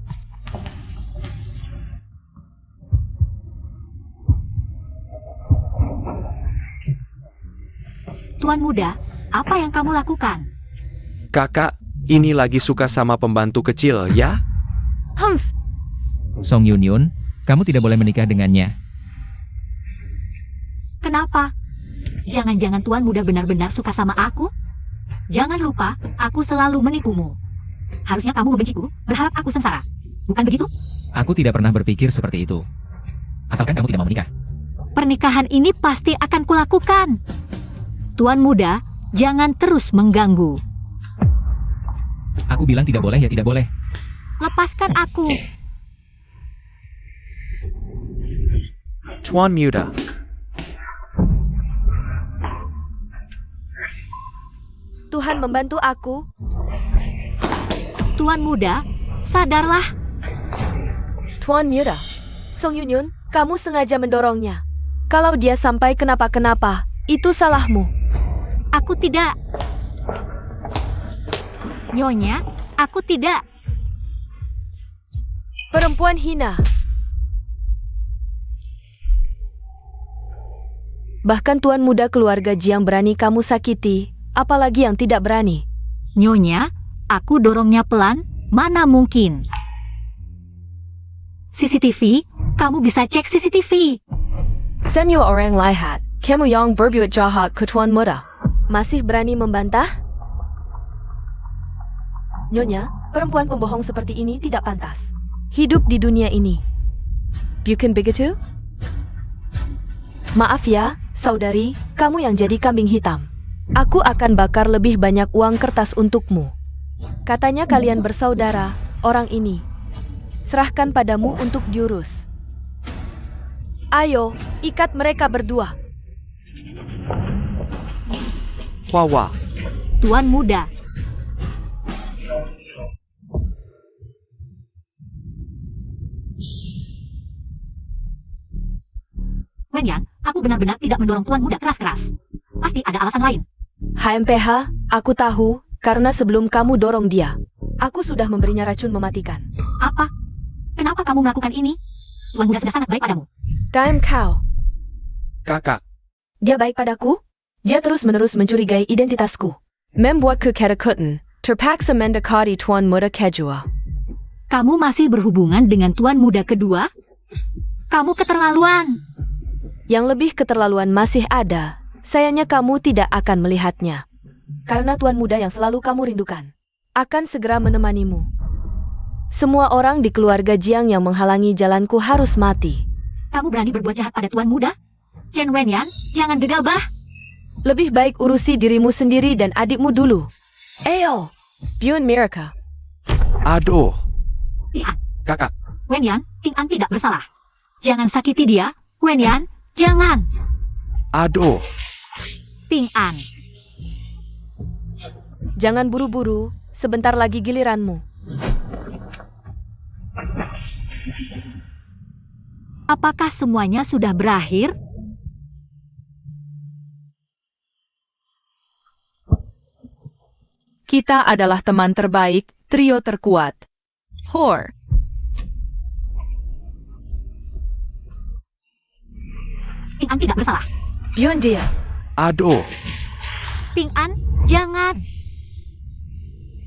Tuan muda, apa yang kamu lakukan? Kakak, ini lagi suka sama pembantu kecil, ya? Humph. Song Yunyun, kamu tidak boleh menikah dengannya. Kenapa? Jangan-jangan tuan muda benar-benar suka sama aku? Jangan lupa, aku selalu menipumu. Harusnya kamu membenciku, berharap aku sengsara. Bukan begitu? Aku tidak pernah berpikir seperti itu. Asalkan kamu tidak mau menikah. Pernikahan ini pasti akan kulakukan. Tuan muda, jangan terus mengganggu. Aku bilang tidak boleh ya tidak boleh. Lepaskan aku. Tuan muda. Tuhan membantu aku. Tuan muda, sadarlah. Tuan muda. Song Yunyun, kamu sengaja mendorongnya. Kalau dia sampai kenapa-kenapa, itu salahmu. Aku tidak. Nyonya, aku tidak. Perempuan hina. Bahkan tuan muda keluarga Jiang berani kamu sakiti, apalagi yang tidak berani. Nyonya, aku dorongnya pelan, mana mungkin. CCTV, kamu bisa cek CCTV. Semua orang lihat, kamu yang berbuat jahat ke tuan muda. Masih berani membantah? Nyonya, perempuan pembohong seperti ini tidak pantas. Hidup di dunia ini. Bukan begitu? Maaf ya, saudari, kamu yang jadi kambing hitam. Aku akan bakar lebih banyak uang kertas untukmu. Katanya kalian bersaudara, orang ini. Serahkan padamu untuk diurus. Ayo, ikat mereka berdua. Wawa. Tuan muda. Wenyan, aku benar-benar tidak mendorong tuan muda keras-keras. Pasti ada alasan lain. HMPH, aku tahu, karena sebelum kamu dorong dia, aku sudah memberinya racun mematikan. Apa? Kenapa kamu melakukan ini? Tuan muda sudah sangat baik padamu. Time kau. Kakak, Dia baik padaku? Dia terus-menerus mencurigai identitasku. Membuatku ketakutan, terpaksa mendekati tuan muda kedua. Kamu masih berhubungan dengan tuan muda kedua? Kamu keterlaluan. Yang lebih keterlaluan masih ada. Sayangnya kamu tidak akan melihatnya. Karena tuan muda yang selalu kamu rindukan akan segera menemanimu. Semua orang di keluarga Jiang yang menghalangi jalanku harus mati. Kamu berani berbuat jahat pada tuan muda? Chen Wenyan, jangan gegabah. Lebih baik urusi dirimu sendiri dan adikmu dulu. Ayo, Bun Miraka. aduh, Lihat, kakak, Wenyan, Ting An tidak bersalah. Jangan sakiti dia, Wenyan, jangan. aduh, Ting An, Jangan buru-buru, sebentar lagi giliranmu. apakah semuanya sudah berakhir? Kita adalah teman terbaik, trio terkuat. Hor. Ting An tidak bersalah. Bun dia. aduh, Ting An, jangan.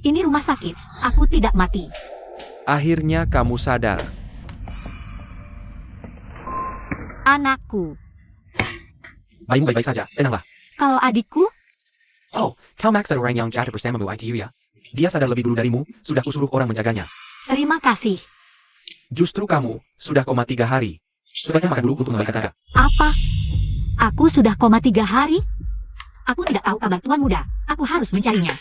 Ini rumah sakit. Aku tidak mati. akhirnya kamu sadar. Anakku. Bayimu baik-baik saja, tenanglah. Kalau adikku, Oh, kau maksa orang yang jatuh bersamamu ITU ya? Dia sadar lebih dulu darimu, sudah kusuruh orang menjaganya. terima kasih. Justru kamu, sudah koma 3 hari. Sebaiknya makan dulu untuk membalikan tenaga. Apa? Aku sudah koma 3 hari? Aku tidak tahu kabar tuan muda. Aku harus mencarinya.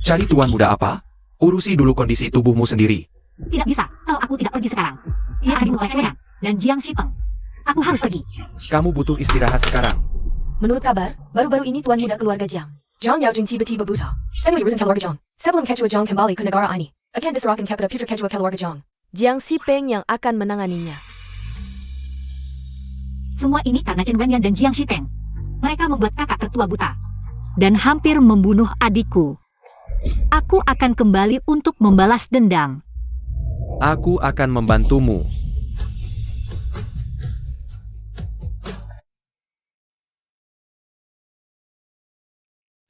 Cari tuan muda apa? Urusi dulu kondisi tubuhmu sendiri. Tidak bisa, kalau aku tidak pergi sekarang. Dia akan dibunuh oleh Wenyan dan Jiang Xipeng. Aku harus pergi. Kamu butuh istirahat sekarang. Menurut kabar, baru-baru ini tuan muda keluarga Jiang, Jiang Yaojing tiba-tiba buta. Suddenly risen keluarga Jiang. Sebelum Quechua Jiang kembali ke negara ini, akan diserahkan kepada putra Quechua keluarga Jiang. Jiang Xipeng yang akan menanganinya. Semua ini karena Chen Wenyan dan Jiang Xipeng. Mereka membuat kakak tertua buta. Dan hampir membunuh adikku. Aku akan kembali untuk membalas dendam. Aku akan membantumu.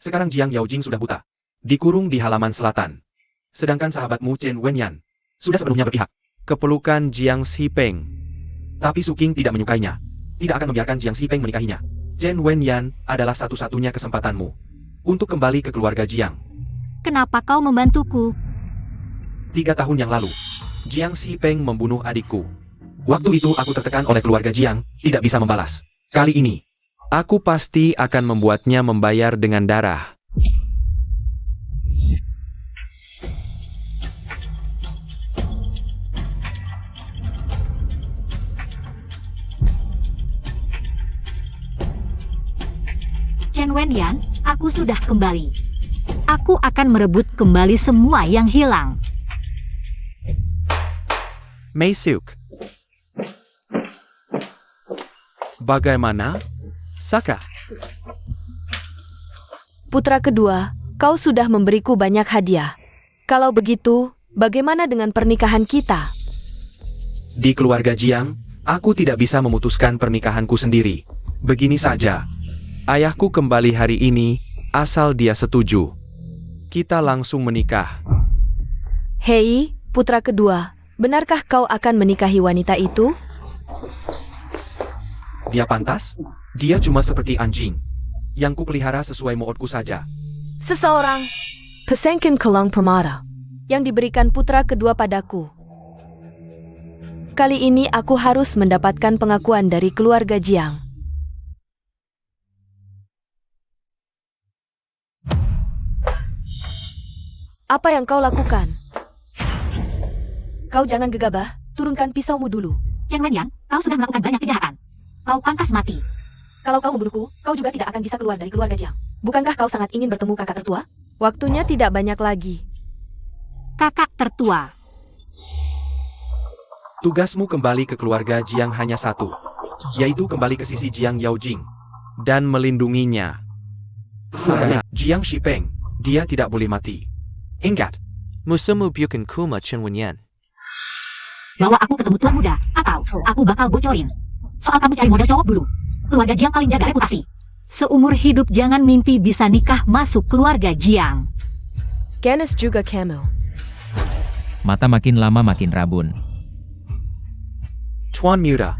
Sekarang Jiang Yaojing sudah buta. Dikurung di halaman selatan. Sedangkan sahabatmu Chen Wenyan sudah sepenuhnya berpihak. Kepelukan Jiang Xipeng. Tapi Suking tidak menyukainya. Tidak akan membiarkan Jiang Xipeng menikahinya. Chen Wenyan adalah satu-satunya kesempatanmu untuk kembali ke keluarga Jiang. Kenapa kau membantuku? 3 tahun yang lalu, Jiang Xipeng membunuh adikku. Waktu itu aku tertekan oleh keluarga Jiang, tidak bisa membalas. Kali ini, aku pasti akan membuatnya membayar dengan darah. Chen Wenyan, aku sudah kembali. Aku akan merebut kembali semua yang hilang. Mei Suk. Bagaimana? Saka? Putra kedua, kau sudah memberiku banyak hadiah. Kalau begitu, bagaimana dengan pernikahan kita? Di keluarga Jiang, aku tidak bisa memutuskan pernikahanku sendiri. Begini saja. Ayahku kembali hari ini, asal dia setuju. Kita langsung menikah. Hei, putra kedua, benarkah kau akan menikahi wanita itu? Dia pantas? Dia cuma seperti anjing. Yang kupelihara sesuai moodku saja. Seseorang, Pesengkin Kelang Permata, yang diberikan putra kedua padaku. Kali ini aku harus mendapatkan pengakuan dari keluarga Jiang. Apa yang kau lakukan? Kau jangan gegabah, turunkan pisaumu dulu. Chen Wenyan, kau sudah melakukan banyak kejahatan. Kau pantas mati. Kalau kau membunuhku, kau juga tidak akan bisa keluar dari keluarga Jiang. Bukankah kau sangat ingin bertemu kakak tertua? Waktunya tidak banyak lagi. Kakak tertua. Tugasmu kembali ke keluarga Jiang hanya satu. yaitu kembali ke sisi Jiang Yaojing dan melindunginya. Sayang, Jiang Shipeng, dia tidak boleh mati. Ingat, Musuhmu bukan Kuma Chen Wenyan. Bawa aku ketemu tuan muda, atau aku bakal bocorin. Soal kamu cari model cowok dulu. Keluarga Jiang paling jaga reputasi. Seumur hidup jangan mimpi bisa nikah masuk keluarga Jiang. Ganis juga kamu. Mata makin lama makin rabun. Tuan Muda,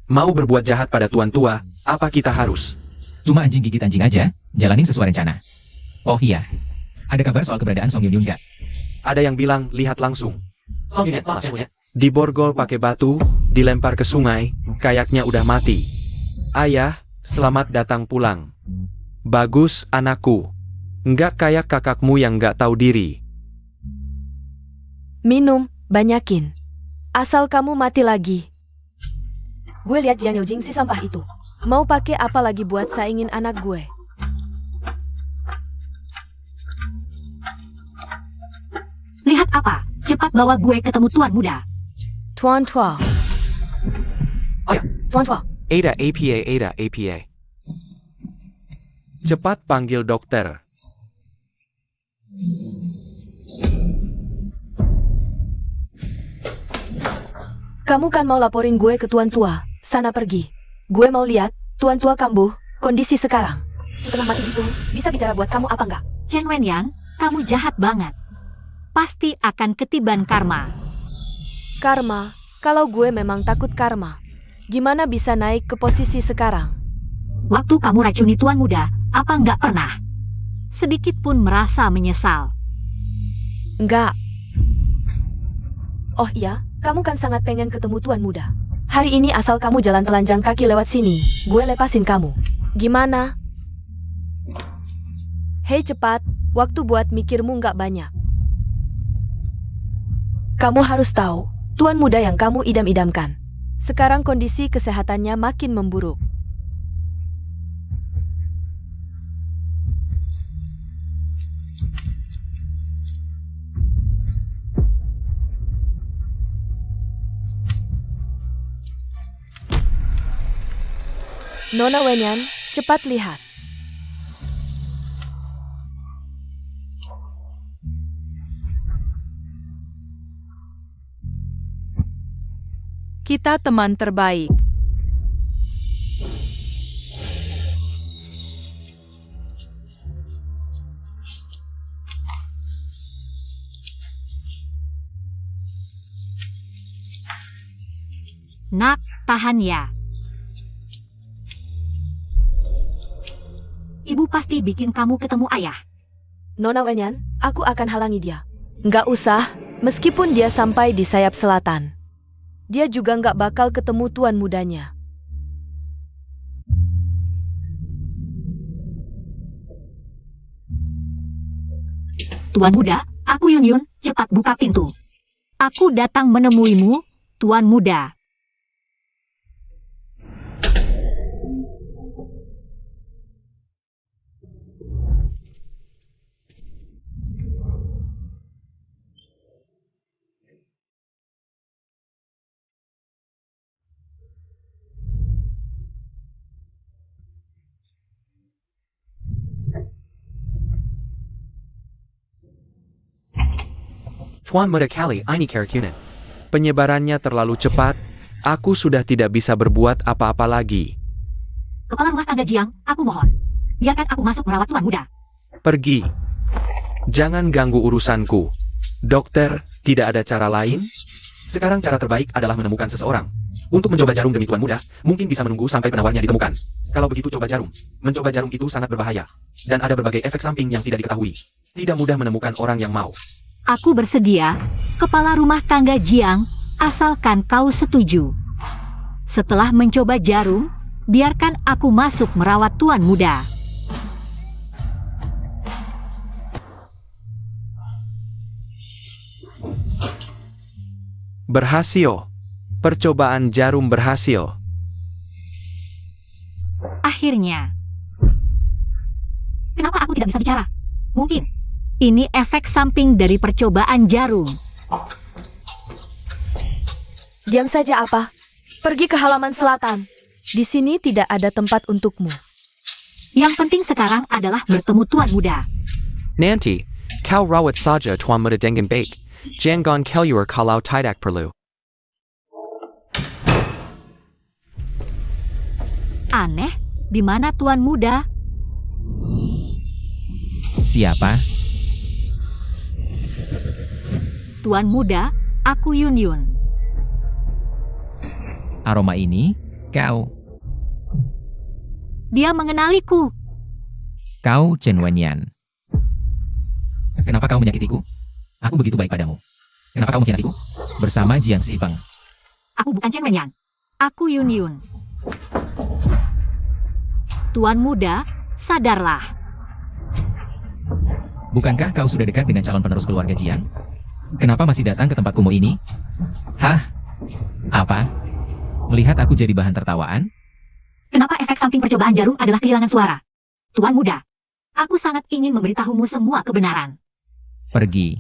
mau berbuat jahat pada tuan tua, apa kita harus? Cuma anjing gigit anjing aja, jalanin sesuai rencana. Oh iya, ada kabar soal keberadaan Song Yunyun nggak? Ada yang bilang lihat langsung. Diborgol pakai batu, dilempar ke sungai, kayaknya udah mati. Ayah, selamat datang pulang. Bagus anakku. Nggak kayak kakakmu yang nggak tahu diri. Minum, banyakin. Asal kamu mati lagi. Gue lihat Jiang Yaojing si sampah itu. Mau pakai apa lagi buat saingin anak gue? Lihat apa? Cepat bawa gue ketemu tuan muda. Tuan Tua. Oh ya. Tuan Tua. Ada APA. Cepat panggil dokter. Kamu kan mau laporin gue ke tuan tua. Sana pergi. Gue mau lihat tuan tua kambuh, kondisi sekarang. Setelah mati itu, bisa bicara buat kamu apa enggak? Chen Wenyan, kamu jahat banget. Pasti akan ketiban karma. Karma, kalau gue memang takut karma. Gimana bisa naik ke posisi sekarang? Waktu kamu racuni tuan muda, apa nggak pernah? Sedikit pun merasa menyesal. Enggak. Oh iya, kamu kan sangat pengen ketemu tuan muda. Hari ini asal kamu jalan telanjang kaki lewat sini, gue lepasin kamu. Gimana? Hei cepat, waktu buat mikirmu nggak banyak. Kamu harus tahu, tuan muda yang kamu idam-idamkan. Sekarang kondisi kesehatannya makin memburuk. Nona Wenyan, cepat lihat. Kita teman terbaik. Nak, tahan ya. Ibu pasti bikin kamu ketemu ayah. Nona Wenyan, aku akan halangi dia. Nggak usah, meskipun dia sampai di sayap selatan. Dia juga nggak bakal ketemu tuan mudanya. Tuan muda, aku Yunyun, cepat buka pintu. Aku datang menemuimu, tuan muda. Tuan Muda Kali ini Karakunan. Penyebarannya terlalu cepat, aku sudah tidak bisa berbuat apa-apa lagi. Kepala rumah tangga Jiang, aku mohon. Biarkan aku masuk merawat tuan muda. Pergi. Jangan ganggu urusanku. Dokter, tidak ada cara lain? Sekarang cara terbaik adalah menemukan seseorang. Untuk mencoba jarum demi tuan muda, mungkin bisa menunggu sampai penawarnya ditemukan. Kalau begitu coba jarum. Mencoba jarum itu sangat berbahaya. Dan ada berbagai efek samping yang tidak diketahui. Tidak mudah menemukan orang yang mau. Aku bersedia, kepala rumah tangga Jiang, asalkan kau setuju. Setelah mencoba jarum, biarkan aku masuk merawat tuan muda. Berhasil. Percobaan jarum berhasil. Akhirnya. Kenapa aku tidak bisa bicara? Mungkin. Ini efek samping dari percobaan jarum. Diam saja apa? Pergi ke halaman selatan. Di sini tidak ada tempat untukmu. Yang penting sekarang adalah bertemu Tuan Muda. Nanti, kau rawat saja Tuan Muda dengan baik. Jangan keluar kalau tidak perlu. Aneh, di mana Tuan Muda? Siapa? Tuan Muda, aku Yun Yun. Aroma ini? Kau. Dia mengenaliku. Kau Chen Wenyan. Kenapa kau menyakitiku? Aku begitu baik padamu. Kenapa kau mengkhianatiku? Bersama Jiang Sipeng. Aku bukan Chen Wenyan. Aku Yun Yun. Tuan Muda, sadarlah. Bukankah kau sudah dekat dengan calon penerus keluarga Jiang? Kenapa masih datang ke tempat kumuh ini? Hah? Apa? Melihat aku jadi bahan tertawaan? Kenapa efek samping percobaan jarum adalah kehilangan suara? Tuan Muda, aku sangat ingin memberitahumu semua kebenaran. Pergi.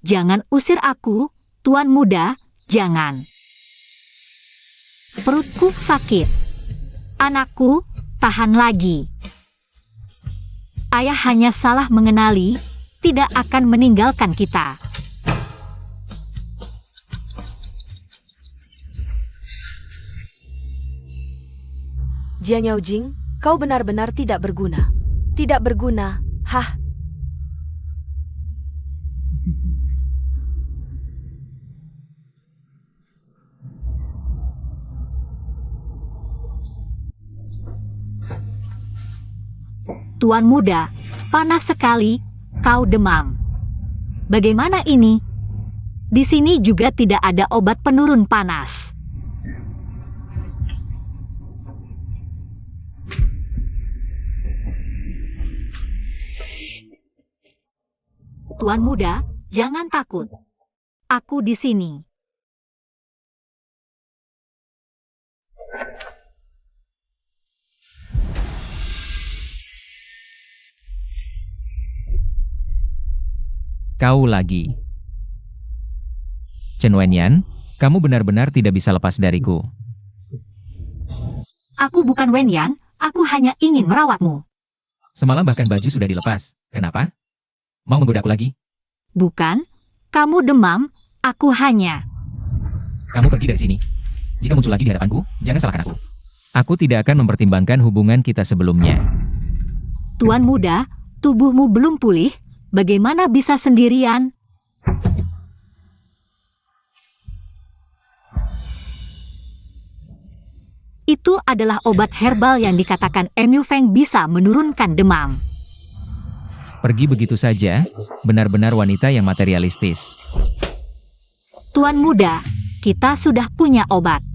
Jangan usir aku, Tuan Muda, jangan. Perutku sakit. Anakku, tahan lagi. Ayah hanya salah mengenali, tidak akan meninggalkan kita. Jiang Yaojing, kau benar-benar tidak berguna. Tidak berguna, hah? Tuan Muda, panas sekali, kau demam. Bagaimana ini? Di sini juga tidak ada obat penurun panas. Tuan Muda, jangan takut. Aku di sini. Kau lagi. Chen Wenyan, kamu benar-benar tidak bisa lepas dariku. Aku bukan Wenyan, aku hanya ingin merawatmu. Semalam bahkan baju sudah dilepas. Kenapa? Mau menggoda aku lagi? Bukan, kamu demam, aku hanya. Kamu pergi dari sini. Jika muncul lagi di hadapanku, jangan salahkan aku. Aku tidak akan mempertimbangkan hubungan kita sebelumnya. Tuan Muda, tubuhmu belum pulih, bagaimana bisa sendirian? Itu adalah obat herbal yang dikatakan Emu Feng bisa menurunkan demam. Pergi begitu saja, benar-benar wanita yang materialistis. Tuan Muda, kita sudah punya obat.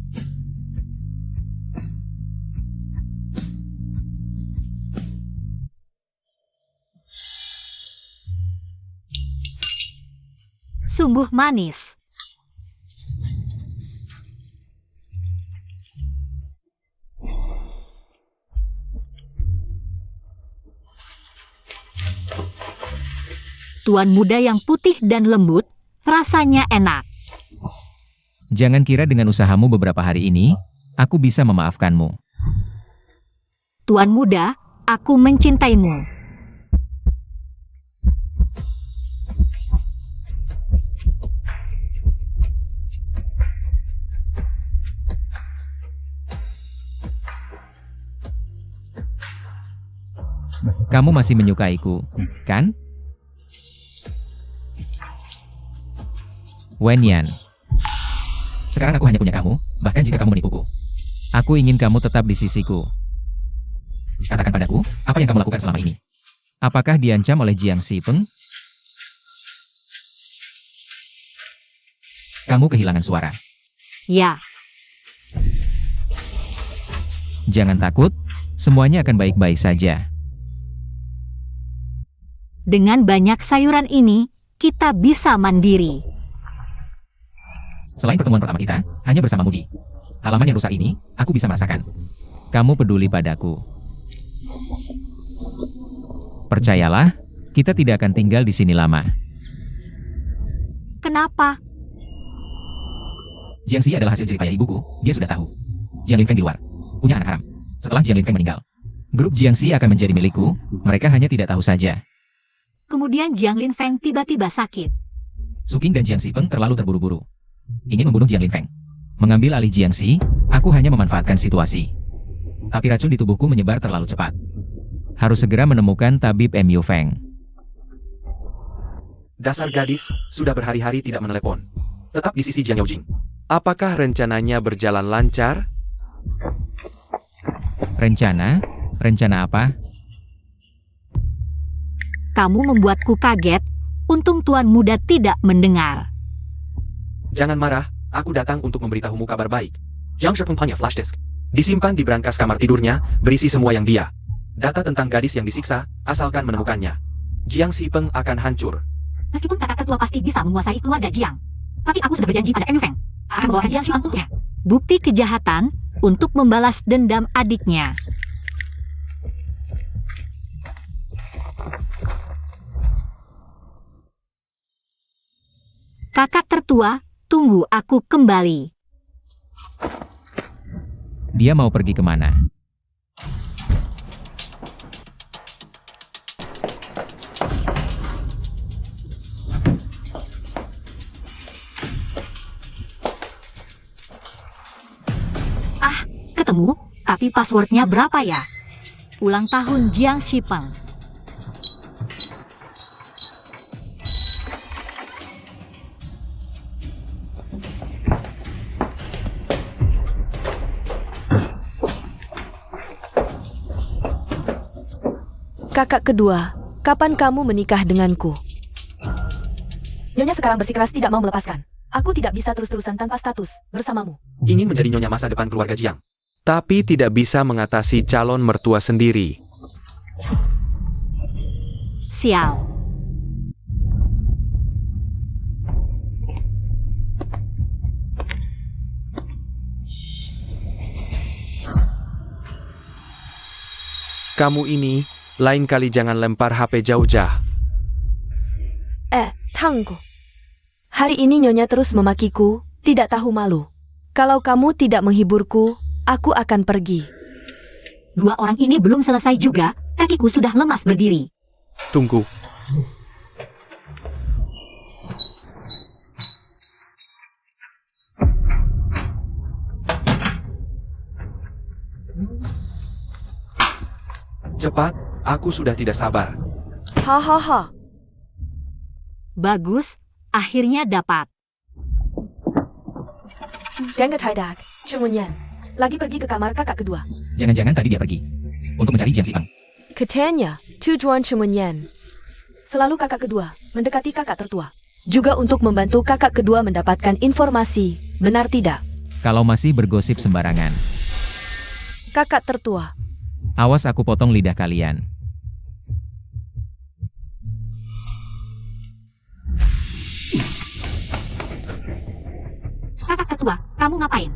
Sungguh manis. Tuan Muda yang putih dan lembut, rasanya enak. Jangan kira dengan usahamu beberapa hari ini, aku bisa memaafkanmu. Tuan Muda, aku mencintaimu. Kamu masih menyukaiku, kan? Wenyan. Sekarang aku hanya punya kamu, bahkan jika kamu menipuku. Aku ingin kamu tetap di sisiku. Katakan padaku, apa yang kamu lakukan selama ini? Apakah diancam oleh Jiang Sipeng? Kamu kehilangan suara. Ya, Jangan takut, semuanya akan baik-baik saja. dengan banyak sayuran ini, kita bisa mandiri. Selain pertemuan pertama kita, hanya bersamamu di halaman yang rusak ini, aku bisa merasakan. Kamu peduli padaku. Percayalah, kita tidak akan tinggal di sini lama. Kenapa? Jiangxi adalah hasil jeripaya ibuku, dia sudah tahu. Jiang Linfeng di luar, punya anak haram. Setelah Jiang Linfeng meninggal, grup Jiangxi akan menjadi milikku, mereka hanya tidak tahu saja. Kemudian Jiang Linfeng tiba-tiba sakit. Su Qing dan Jiang Xipeng terlalu terburu-buru. Ingin membunuh Jiang Linfeng. Mengambil alih Jiangxi, aku hanya memanfaatkan situasi. Tapi racun di tubuhku menyebar terlalu cepat. Harus segera menemukan tabib Mu Feng. Dasar gadis, sudah berhari-hari tidak menelepon. Tetap di sisi Jiang Yaojing. Apakah rencananya berjalan lancar? Rencana? Rencana apa? Kamu membuatku kaget, untung Tuan Muda tidak mendengar. Jangan marah, aku datang untuk memberitahumu kabar baik. Jiang Shipeng punya flash disk. Disimpan di brankas kamar tidurnya, berisi semua yang dia. Data tentang gadis yang disiksa, asalkan menemukannya. Jiang Xipeng akan hancur. Meskipun kakak ketua pasti bisa menguasai keluarga Jiang. Tapi aku sudah berjanji pada Mu Feng. Akan membawakan Jiang Xipeng untuknya. Bukti kejahatan untuk membalas dendam adiknya. Kakak tertua, tunggu aku kembali. Dia mau pergi kemana? Ketemu, tapi passwordnya berapa ya? Ulang tahun Jiang Xipeng. Kakak kedua, kapan kamu menikah denganku? Nyonya sekarang bersikeras tidak mau melepaskan. Aku tidak bisa terus-terusan tanpa status bersamamu. Ingin menjadi nyonya masa depan keluarga Jiang. Tapi tidak bisa mengatasi calon mertua sendiri. Sial. Kamu ini, lain kali jangan lempar HP jauh-jauh. Tangguh. Hari ini Nyonya terus memakiku, tidak tahu malu. Kalau kamu tidak menghiburku, aku akan pergi. Dua orang ini belum selesai juga, kakiku sudah lemas berdiri. Tunggu. Cepat, aku sudah tidak sabar. Hahaha. Bagus, akhirnya dapat. Jangan tidak, Cemunyan. Lagi pergi ke kamar kakak kedua. Jangan-jangan tadi dia pergi untuk mencari Jiang Xipeng. Katanya, tujuan Cemunyan. Selalu kakak kedua, mendekati kakak tertua. Juga untuk membantu kakak kedua mendapatkan informasi, benar tidak? Kalau masih bergosip sembarangan, Kakak tertua. awas aku potong lidah kalian. Kakak ketua, kamu ngapain?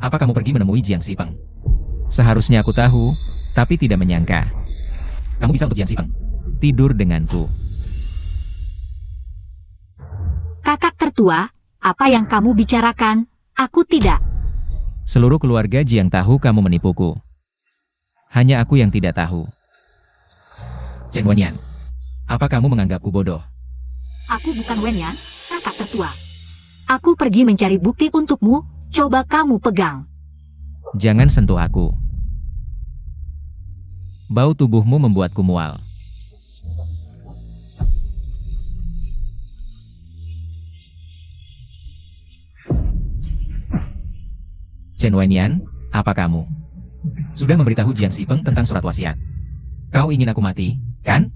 Apa kamu pergi menemui Jiang Xipeng? Seharusnya aku tahu, tapi tidak menyangka. Kamu bisa untuk Jiang Xipeng. Tidur denganku. Kakak tertua, apa yang kamu bicarakan? Aku tidak. Seluruh keluarga Jiang tahu kamu menipuku. Hanya aku yang tidak tahu. Chen Wenyan, apa kamu menganggapku bodoh? Aku bukan Wenyan, kakak tertua. Aku pergi mencari bukti untukmu, coba kamu pegang. Jangan sentuh aku. Bau tubuhmu membuatku mual. Chen Wenyan, apa kamu? Sudah memberitahu Jiang Xipeng tentang surat wasiat. Kau ingin aku mati, kan?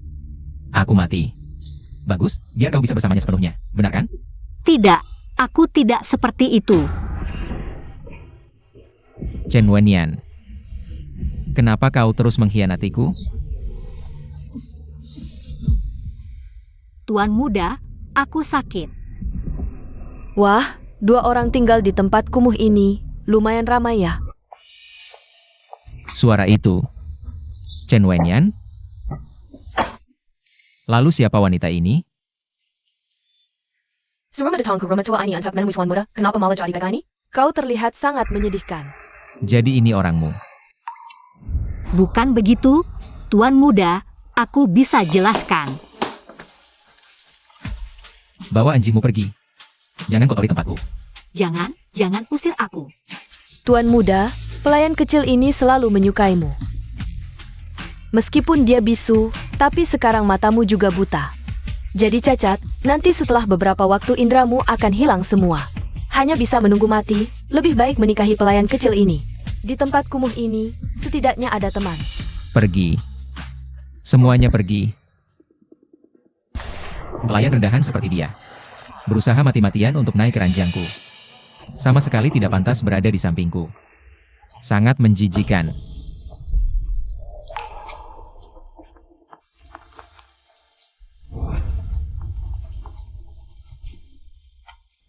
Aku mati. Bagus, biar kau bisa bersamanya sepenuhnya, benar kan? Tidak, aku tidak seperti itu. Chen Wenyan, kenapa kau terus mengkhianatiku? Tuan muda, aku sakit. Wah, dua orang tinggal di tempat kumuh ini. Lumayan ramai ya. Suara itu. Chen Wenyan? Lalu siapa wanita ini? Serumah datang ke rumah tua ini untuk menemui Tuan Muda. Kenapa malah jadi begini? Kau terlihat sangat menyedihkan. Jadi ini orangmu. Bukan begitu, Tuan Muda, aku bisa jelaskan. Bawa anjingmu pergi. Jangan kotori tempatku. Jangan usir aku. Tuan Muda, pelayan kecil ini selalu menyukaimu. Meskipun dia bisu, tapi sekarang matamu juga buta. Jadi cacat, nanti setelah beberapa waktu indramu akan hilang semua. Hanya bisa menunggu mati, lebih baik menikahi pelayan kecil ini. Di tempat kumuh ini, setidaknya ada teman. Pergi. Semuanya pergi. Pelayan rendahan seperti dia. Berusaha mati-matian untuk naik ke ranjangku. Sama sekali tidak pantas berada di sampingku. Sangat menjijikan.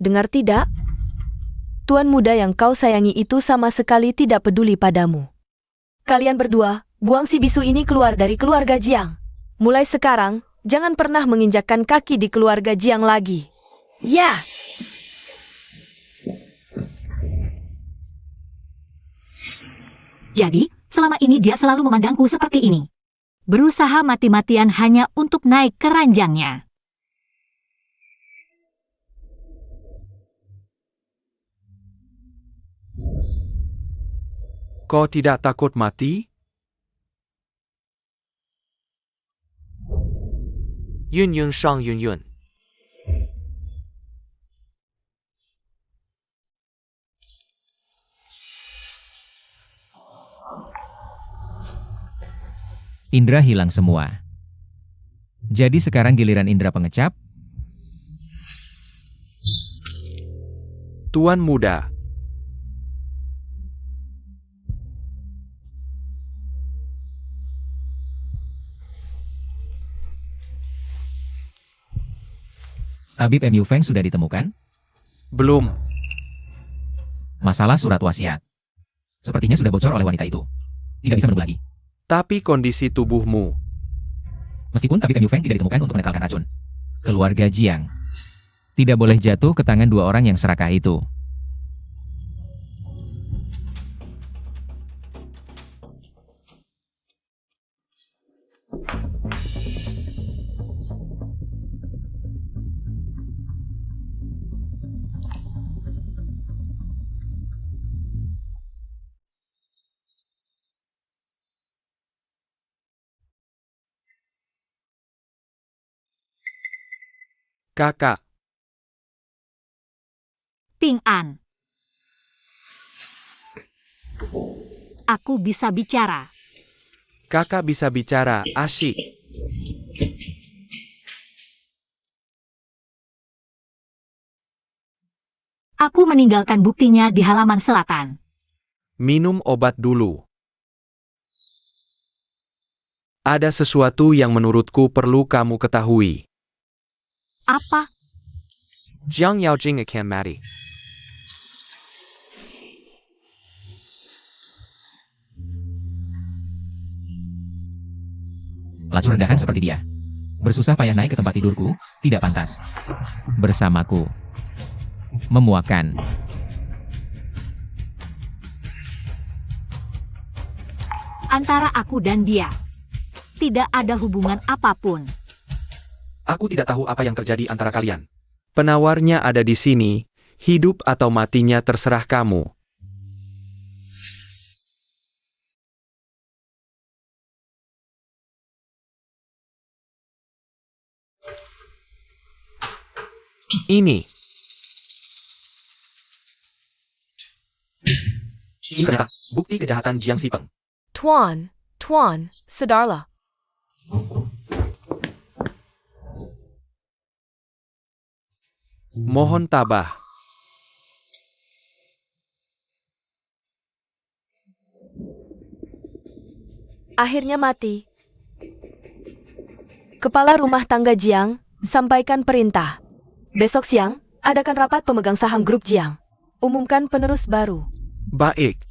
Dengar tidak? Tuan Muda yang kau sayangi itu sama sekali tidak peduli padamu. Kalian berdua, buang si bisu ini keluar dari keluarga Jiang. Mulai sekarang, jangan pernah menginjakkan kaki di keluarga Jiang lagi. Ya! Jadi, selama ini dia selalu memandangku seperti ini. Berusaha mati-matian hanya untuk naik ke ranjangnya. Kau tidak takut mati? Yun Yun Shang Yun Yun. Indra hilang semua. Jadi sekarang giliran Indra pengecap? Tuan Muda. Tabib MU Feng sudah ditemukan? Belum. Masalah surat wasiat. Sepertinya sudah bocor oleh wanita itu. Tidak bisa menunggu lagi. Tapi kondisi tubuhmu. Meskipun tabib MU Feng tidak ditemukan untuk menetralkan racun. Keluarga Jiang tidak boleh jatuh ke tangan dua orang yang serakah itu. Kakak. Ping An. Aku bisa bicara. Kakak bisa bicara, asyik. Aku meninggalkan buktinya di halaman selatan. Minum obat dulu. Ada sesuatu yang menurutku perlu kamu ketahui. Apa? Jiang Yaojing akan mati. Pelacur rendahan seperti dia. Bersusah payah naik ke tempat tidurku, tidak pantas. Bersamaku. Memuakan. Antara aku dan dia. Tidak ada hubungan apapun. Aku tidak tahu apa yang terjadi antara kalian. Penawarnya ada di sini. Hidup atau matinya terserah kamu. Ini. Ini ternyata bukti kejahatan Jiang Sipeng. Tuan, sadarlah. Mohon tabah. Akhirnya mati. Kepala rumah tangga Jiang, sampaikan perintah. Besok siang, adakan rapat pemegang saham grup Jiang. Umumkan penerus baru. Baik.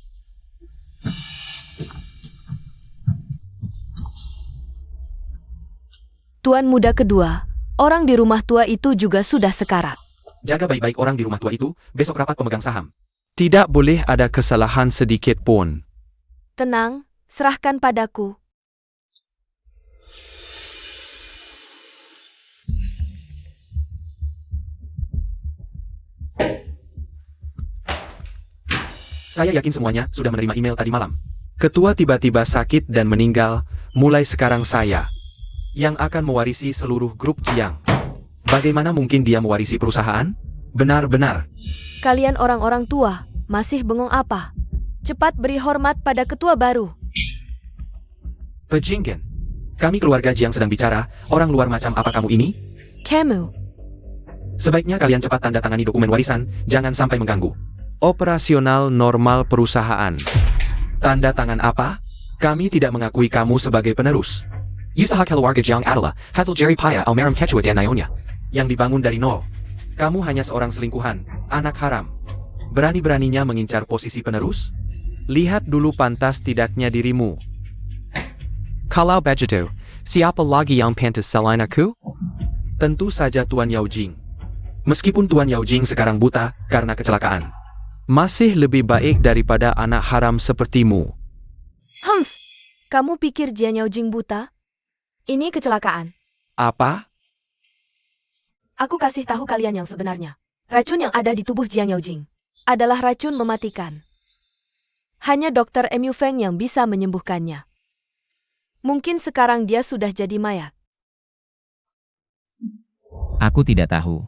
Tuan muda kedua, orang di rumah tua itu juga sudah sekarat. Jaga baik-baik orang di rumah tua itu, besok rapat pemegang saham. Tidak boleh ada kesalahan sedikit pun. Tenang, serahkan padaku. Saya yakin semuanya sudah menerima email tadi malam. Ketua tiba-tiba sakit dan meninggal, mulai sekarang saya yang akan mewarisi seluruh grup Jiang. Bagaimana mungkin dia mewarisi perusahaan? Benar-benar. Kalian orang-orang tua, masih bengong apa? Cepat beri hormat pada ketua baru. Pejinggen. Kami keluarga Jiang sedang bicara, orang luar macam apa kamu ini? Kamu. Sebaiknya kalian cepat tanda tangani dokumen warisan, jangan sampai mengganggu. Operasional normal perusahaan. Tanda tangan apa? Kami tidak mengakui kamu sebagai penerus. Usaha keluarga Jiang adalah hasil Jerry Paya Almarhum Ketua dan Nayonya, yang dibangun dari nol. Kamu hanya seorang selingkuhan, anak haram. Berani-beraninya mengincar posisi penerus? Lihat dulu pantas tidaknya dirimu. Kalau begitu, siapa lagi yang pantas selain aku? Tentu saja Tuan Yao Jing. Meskipun Tuan Yao Jing sekarang buta karena kecelakaan. Masih lebih baik daripada anak haram sepertimu. Kamu pikir Jian Yao Jing buta? Ini kecelakaan. Apa? Aku kasih tahu kalian yang sebenarnya. Racun yang ada di tubuh Jian Yao Jing adalah racun mematikan. Hanya Dr. Mu Feng yang bisa menyembuhkannya. Mungkin sekarang dia sudah jadi mayat. Aku tidak tahu.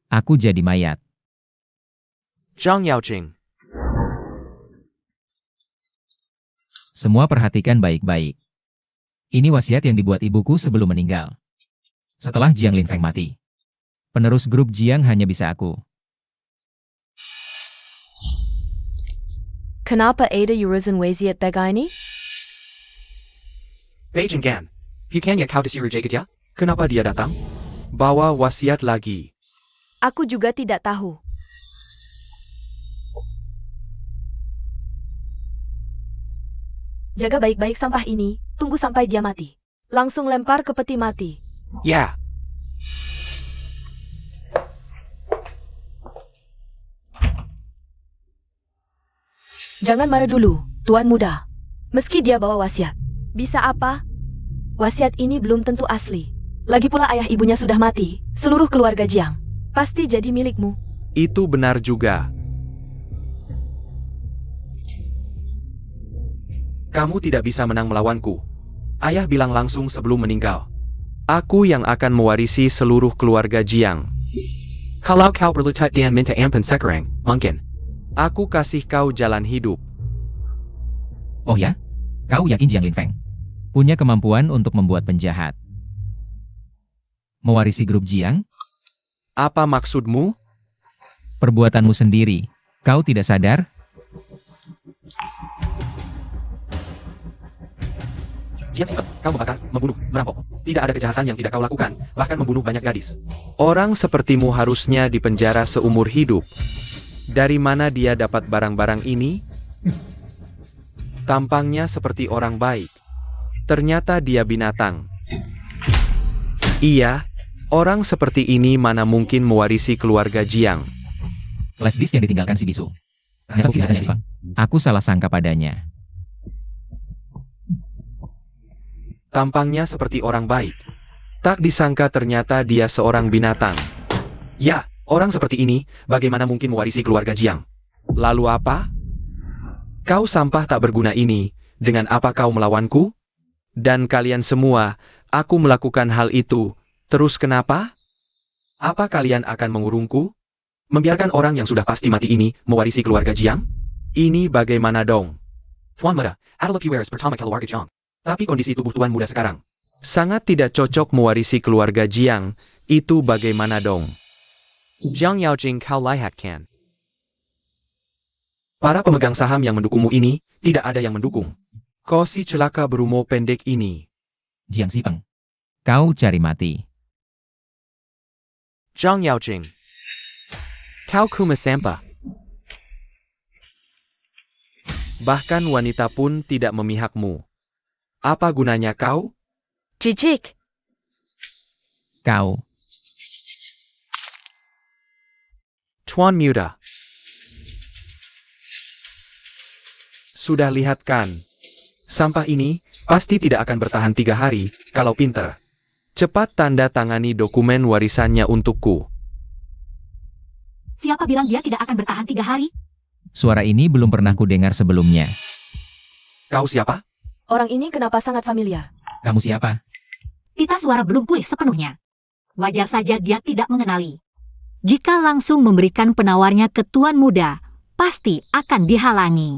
Aku jadi mayat. Zhang Yaojing. Semua perhatikan baik-baik. Ini wasiat yang dibuat ibuku sebelum meninggal. Setelah Jiang Linfeng mati. Penerus grup Jiang hanya bisa aku. Kenapa ada urusan wasiat begini? Pejinggen. Bukannya kau disuruh jaga dia? Kenapa dia datang? Bawa wasiat lagi. Aku juga tidak tahu. Jaga baik-baik sampah ini, tunggu sampai dia mati. Langsung lempar ke peti mati. Ya. Jangan marah dulu, Tuan Muda. Meski dia bawa wasiat, bisa apa? Wasiat ini belum tentu asli. Lagi pula ayah ibunya sudah mati, seluruh keluarga Jiang pasti jadi milikmu. Itu benar juga. Kamu tidak bisa menang melawanku. Ayah bilang langsung sebelum meninggal. Aku yang akan mewarisi seluruh keluarga Jiang. Kalau kau berlutut dan minta ampun sekarang, mungkin. Aku kasih kau jalan hidup. Oh ya? Kau yakin Jiang Linfeng punya kemampuan untuk membuat penjahat? Mewarisi grup Jiang? Apa maksudmu? Perbuatanmu sendiri. Kau tidak sadar? Jiang Sifat, kau membakar, membunuh, merampok. Tidak ada kejahatan yang tidak kau lakukan, bahkan membunuh banyak gadis. Orang sepertimu harusnya dipenjara seumur hidup. Dari mana dia dapat barang-barang ini? Tampangnya seperti orang baik. Ternyata dia binatang. Iya, orang seperti ini mana mungkin mewarisi keluarga Jiang. Flash disk yang ditinggalkan si bisu. Aku tidak ada Jepang. Aku salah sangka padanya. Tampangnya seperti orang baik. Tak disangka ternyata dia seorang binatang. Ya, orang seperti ini, bagaimana mungkin mewarisi keluarga Jiang? Lalu apa? Kau sampah tak berguna ini, dengan apa kau melawanku? Dan kalian semua, aku melakukan hal itu. Terus kenapa? Apa kalian akan mengurungku? Membiarkan orang yang sudah pasti mati ini mewarisi keluarga Jiang? Ini bagaimana dong? Tuan Muda adalah pewaris pertama keluarga Jiang. Tapi kondisi tubuh Tuan Muda sekarang sangat tidak cocok mewarisi keluarga Jiang. Itu bagaimana dong? Zhang Yaojing kau lihat kan? Para pemegang saham yang mendukungmu ini, tidak ada yang mendukung. Kau si celaka berumur pendek ini. Jiang Sipeng. Kau cari mati. Zhang Yaojing. Kau kuma sampah. Bahkan wanita pun tidak memihakmu. Apa gunanya kau? Jijik. Kau. Tuan Muda. Sudah lihat kan? Sampah ini pasti tidak akan bertahan 3 hari kalau pinter. Cepat tanda tangani dokumen warisannya untukku. Siapa bilang dia tidak akan bertahan 3 hari? Suara ini belum pernah kudengar sebelumnya. Kau siapa? Orang ini kenapa sangat familiar? Kamu siapa? Pita suara belum pulih sepenuhnya. Wajar saja dia tidak mengenali. Jika langsung memberikan penawarnya ke Tuan Muda, pasti akan dihalangi.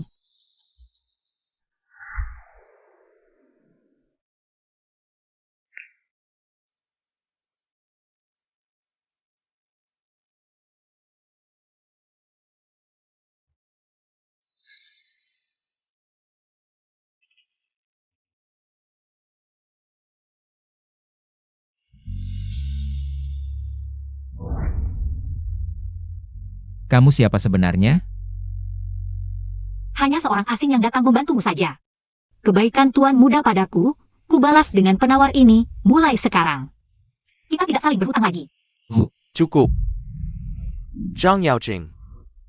Kamu siapa sebenarnya? Hanya seorang asing yang datang membantumu saja. Kebaikan Tuan Muda padaku, kubalas dengan penawar ini mulai sekarang. Kita tidak saling berhutang lagi. Cukup. Zhang Yaojing.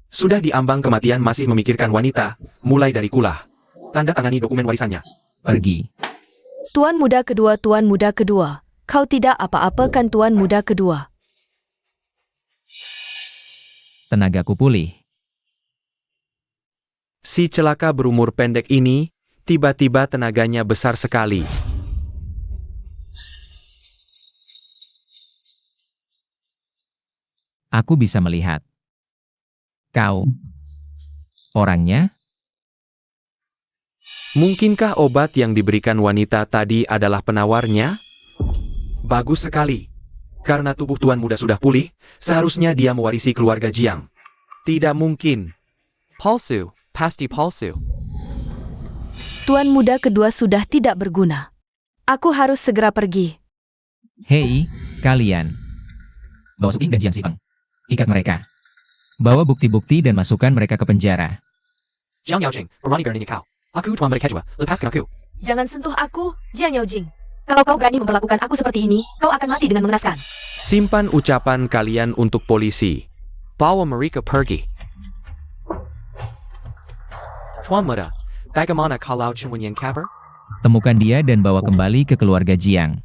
Sudah diambang kematian masih memikirkan wanita, mulai dari kulah. Tanda tangani dokumen warisannya. Pergi. Tuan Muda kedua, Tuan Muda kedua. Kau tidak apa-apa kan Tuan Muda kedua? Tenagaku pulih. Si celaka berumur pendek ini, tiba-tiba tenaganya besar sekali. Aku bisa melihat. Kau. Orangnya? Mungkinkah obat yang diberikan wanita tadi adalah penawarnya? Bagus sekali. Karena tubuh Tuan Muda sudah pulih, seharusnya dia mewarisi keluarga Jiang. Tidak mungkin. Palsu, pasti palsu. Tuan Muda kedua sudah tidak berguna. Aku harus segera pergi. Hei, kalian. Bawa Suking dan Jiang Sipeng. Ikat mereka. Bawa bukti-bukti dan masukkan mereka ke penjara. Jiang Yaojing, berani beraninya kau. Aku Tuan Muda kedua, lepaskan aku. Jangan sentuh aku, Jiang Yaojing. Kalau kau berani memperlakukan aku seperti ini, kau akan mati dengan mengenaskan. Simpan ucapan kalian untuk polisi. Bawa mereka pergi. Tuan Muda, bagaimana kalau Chen yang kabar? Temukan dia dan bawa kembali ke keluarga Jiang.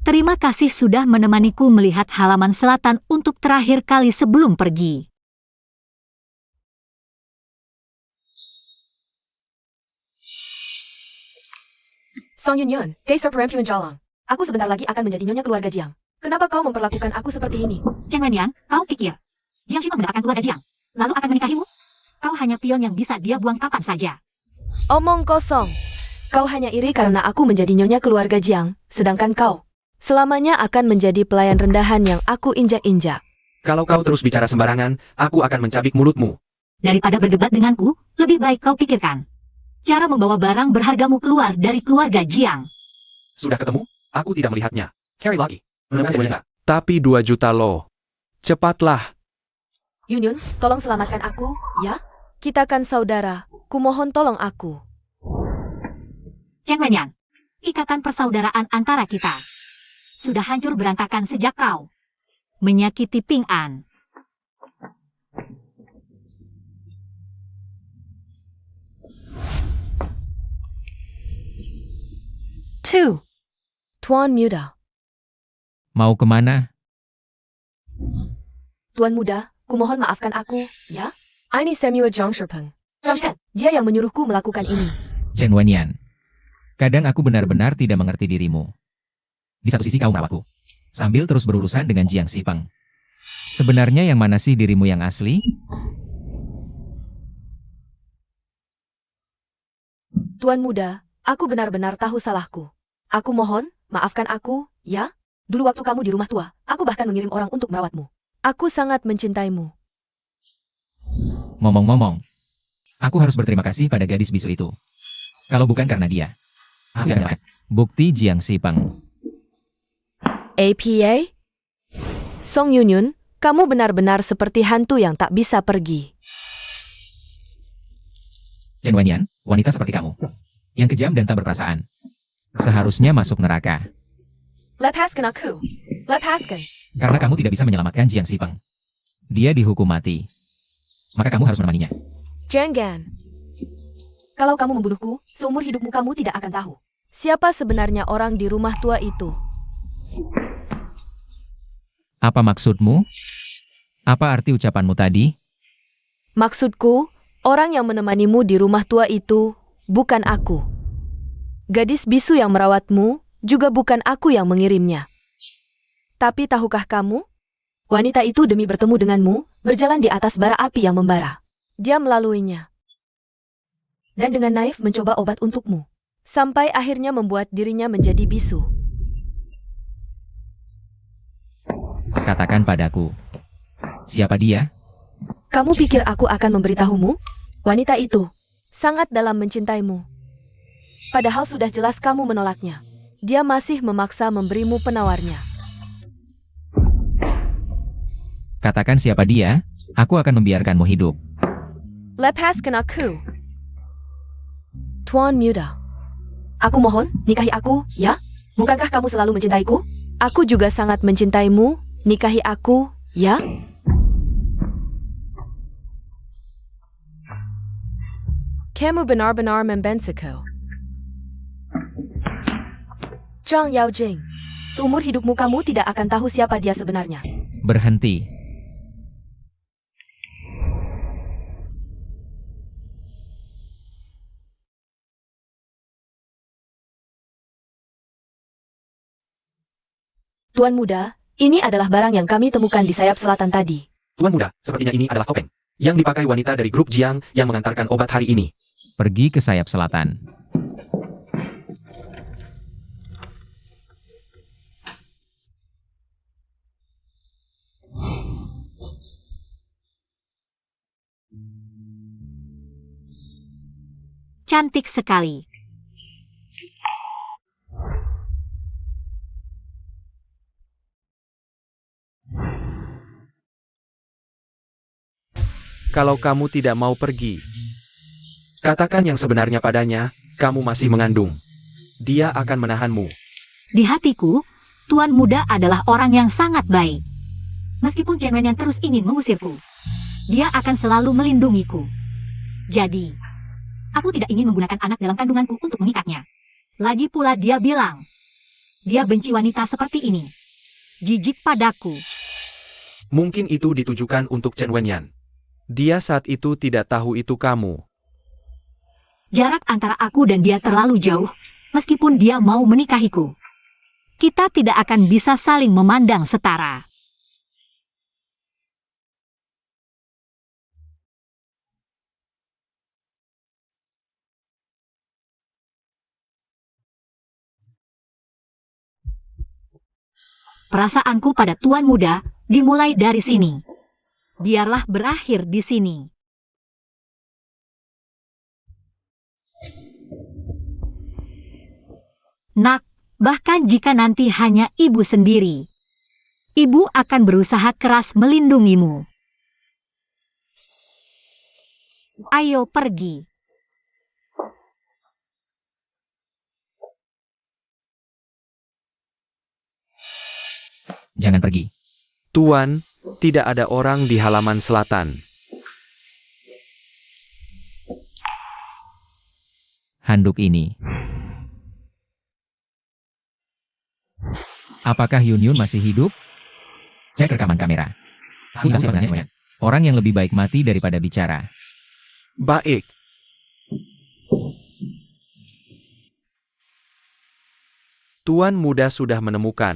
Terima kasih sudah menemaniku melihat halaman selatan untuk terakhir kali sebelum pergi. Song Yunyun, Desa Perempuan Jalang. Aku sebentar lagi akan menjadi nyonya keluarga Jiang. Kenapa kau memperlakukan aku seperti ini? Cheng Wenyan, kau pikir Jiang Sipeng mendapatkan keluarga Jiang, lalu akan menikahimu? Kau hanya pion yang bisa dia buang kapan saja. Omong kosong. Kau hanya iri karena aku menjadi nyonya keluarga Jiang, sedangkan kau selamanya akan menjadi pelayan rendahan yang aku injak-injak. Kalau kau terus bicara sembarangan, aku akan mencabik mulutmu. Daripada berdebat denganku, lebih baik kau pikirkan cara membawa barang berhargamu keluar dari keluarga Jiang. Sudah ketemu? Aku tidak melihatnya. Carry lagi. Menemukan wanita. Tapi 2 juta lo. Cepatlah. Yunyun, tolong selamatkan aku, ya? Kita kan saudara. Kumohon tolong aku. Cheng Wenyan, ikatan persaudaraan antara kita sudah hancur berantakan sejak kau menyakiti Ping An. Two. Tuan Muda. Mau kemana? Tuan Muda, kumohon maafkan aku, ya? Ini Samuel Zhang Shipeng. Dia yang menyuruhku melakukan ini. Chen Wenyan. Kadang aku benar-benar tidak mengerti dirimu. Di satu sisi kau merawatku, sambil terus berurusan dengan Jiang Sipeng. Sebenarnya yang mana sih dirimu yang asli? Tuan Muda, aku benar-benar tahu salahku. Aku mohon, maafkan aku, ya? Dulu waktu kamu di rumah tua, aku bahkan mengirim orang untuk merawatmu. Aku sangat mencintaimu. Ngomong-ngomong, aku harus berterima kasih pada gadis bisu itu. Kalau bukan karena dia, Aku akan mendapatkan bukti Jiang Sipeng. APA? Song Yunyun, kamu benar-benar seperti hantu yang tak bisa pergi. Chen Wenyan, wanita seperti kamu, yang kejam dan tak berperasaan, seharusnya masuk neraka. Lepaskan aku. Lepaskan. Karena kamu tidak bisa menyelamatkan Jiang Sipeng. Dia dihukum mati. Maka kamu harus menemaninya. Jangan. Kalau kamu membunuhku, seumur hidupmu kamu tidak akan tahu siapa sebenarnya orang di rumah tua itu. Apa maksudmu? Apa arti ucapanmu tadi? Maksudku, orang yang menemanimu di rumah tua itu bukan aku. Gadis bisu yang merawatmu juga bukan aku yang mengirimnya. Tapi tahukah kamu? Wanita itu demi bertemu denganmu, berjalan di atas bara api yang membara. Dia melaluinya. Dan dengan naif mencoba obat untukmu. Sampai akhirnya membuat dirinya menjadi bisu. Katakan padaku. Siapa dia? Kamu pikir aku akan memberitahumu? Wanita itu sangat dalam mencintaimu. Padahal sudah jelas kamu menolaknya. Dia masih memaksa memberimu penawarnya. Katakan siapa dia, aku akan membiarkanmu hidup. Lepaskan aku. Tuan Muda. Aku mohon, nikahi aku, ya? Bukankah kamu selalu mencintaiku? Aku juga sangat mencintaimu. Nikahi aku, ya? Kamu benar-benar membensiku. Zhang Yaojing, seumur hidupmu kamu tidak akan tahu siapa dia sebenarnya. Berhenti. Tuan Muda, ini adalah barang yang kami temukan di sayap selatan tadi. Tuan muda, sepertinya ini adalah topeng yang dipakai wanita dari grup Jiang yang mengantarkan obat hari ini. Pergi ke sayap selatan. Cantik sekali. Kalau kamu tidak mau pergi, katakan yang sebenarnya padanya, kamu masih mengandung. Dia akan menahanmu. Di hatiku, Tuan Muda adalah orang yang sangat baik. Meskipun Chen Wenyan terus ingin mengusirku, dia akan selalu melindungiku. Jadi, aku tidak ingin menggunakan anak dalam kandunganku untuk mengikatnya. Lagi pula dia bilang, dia benci wanita seperti ini. Jijik padaku. Mungkin itu ditujukan untuk Chen Wenyan. Dia saat itu tidak tahu itu kamu. Jarak antara aku dan dia terlalu jauh, meskipun dia mau menikahiku. Kita tidak akan bisa saling memandang setara. Perasaanku pada Tuan Muda dimulai dari sini. Biarlah berakhir di sini. Nak, bahkan jika nanti hanya ibu sendiri, ibu akan berusaha keras melindungimu. Ayo pergi. Jangan pergi. Tuan, tidak ada orang di halaman selatan. Handuk ini. Apakah Yunyun masih hidup? Cek rekaman kamera. Aku kasih sebenarnya orang yang lebih baik mati daripada bicara. Baik. Tuan Muda sudah menemukan.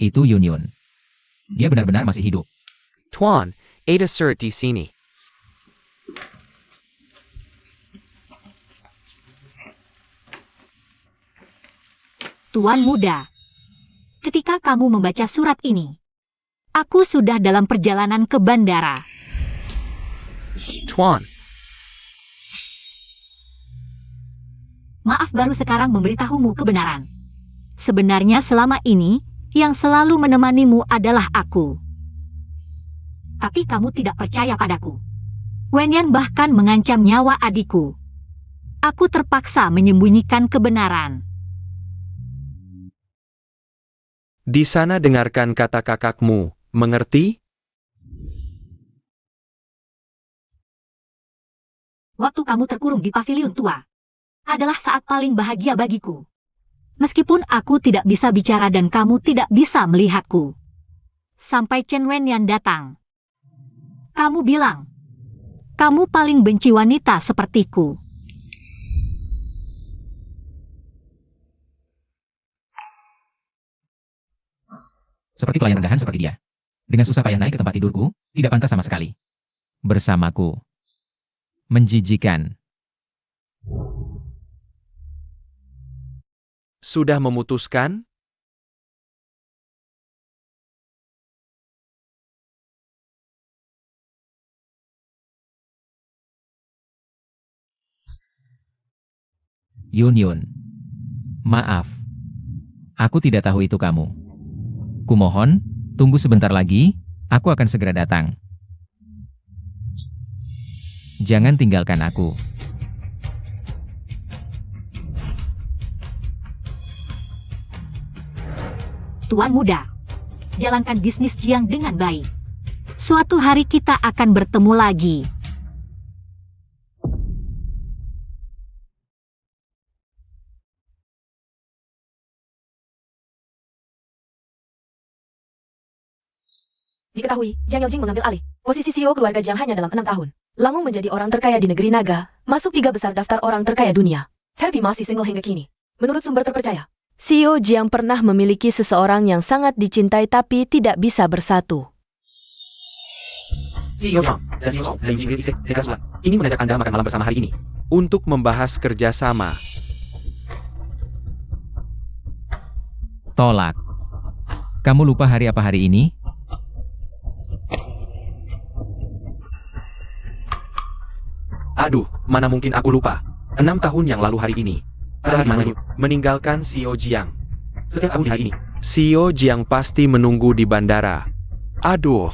Itu Yunyun. Dia benar-benar masih hidup. Tuan, ada surat di sini. Tuan Muda, ketika kamu membaca surat ini, aku sudah dalam perjalanan ke bandara. Tuan, Maaf baru sekarang memberitahumu kebenaran. Sebenarnya selama ini, yang selalu menemanimu adalah aku. Tapi kamu tidak percaya padaku. Wenyan bahkan mengancam nyawa adikku. Aku terpaksa menyembunyikan kebenaran. Di sana dengarkan kata kakakmu, mengerti? Waktu kamu terkurung di pavilion tua adalah saat paling bahagia bagiku. Meskipun aku tidak bisa bicara dan kamu tidak bisa melihatku. Sampai Chen Wenyan datang. Kamu bilang, kamu paling benci wanita sepertiku. Seperti pelayan rendahan seperti dia. Dengan susah payah naik ke tempat tidurku, tidak pantas sama sekali. Bersamaku. Menjijikan. Sudah memutuskan? Yun. Maaf. Aku tidak tahu itu kamu. Kumohon, tunggu sebentar lagi, aku akan segera datang. Jangan tinggalkan aku. Tuan muda, jalankan bisnis Jiang dengan baik. Suatu hari kita akan bertemu lagi. Diketahui, Jiang Yaojing mengambil alih posisi CEO keluarga Jiang hanya dalam 6 tahun. Langsung menjadi orang terkaya di negeri naga, masuk 3 besar daftar orang terkaya dunia. Tapi masih single hingga kini. Menurut sumber terpercaya, CEO Jiang pernah memiliki seseorang yang sangat dicintai tapi tidak bisa bersatu. CEO Zhang dan CEO Song dari Yujing Real Estate Dekat Sulat ingin mengajak Anda makan malam bersama hari ini. Untuk membahas kerjasama. Tolak. Kamu lupa hari apa hari ini? Aduh, mana mungkin aku lupa. 6 tahun yang lalu hari ini. Adalah di mana itu? Meninggalkan CEO Jiang. Setiap tahun di hari ini. CEO Jiang pasti menunggu di bandara. Aduh.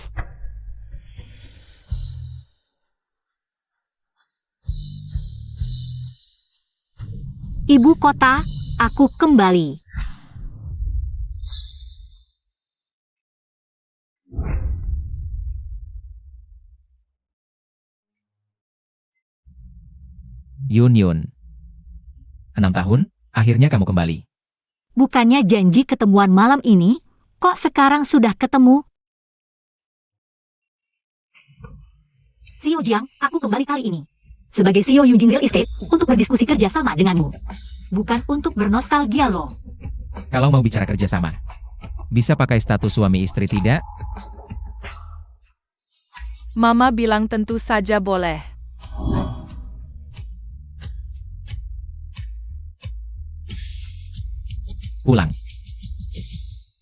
Ibu kota, aku kembali. Yun. 6 tahun, akhirnya kamu kembali. Bukannya janji ketemuan malam ini, kok sekarang sudah ketemu? CEO Jiang, aku kembali kali ini. Sebagai CEO Yujing Real Estate, untuk berdiskusi kerjasama denganmu. Bukan untuk bernostalgia loh. Kalau mau bicara kerjasama, bisa pakai status suami istri tidak? Mama bilang tentu saja boleh. Pulang.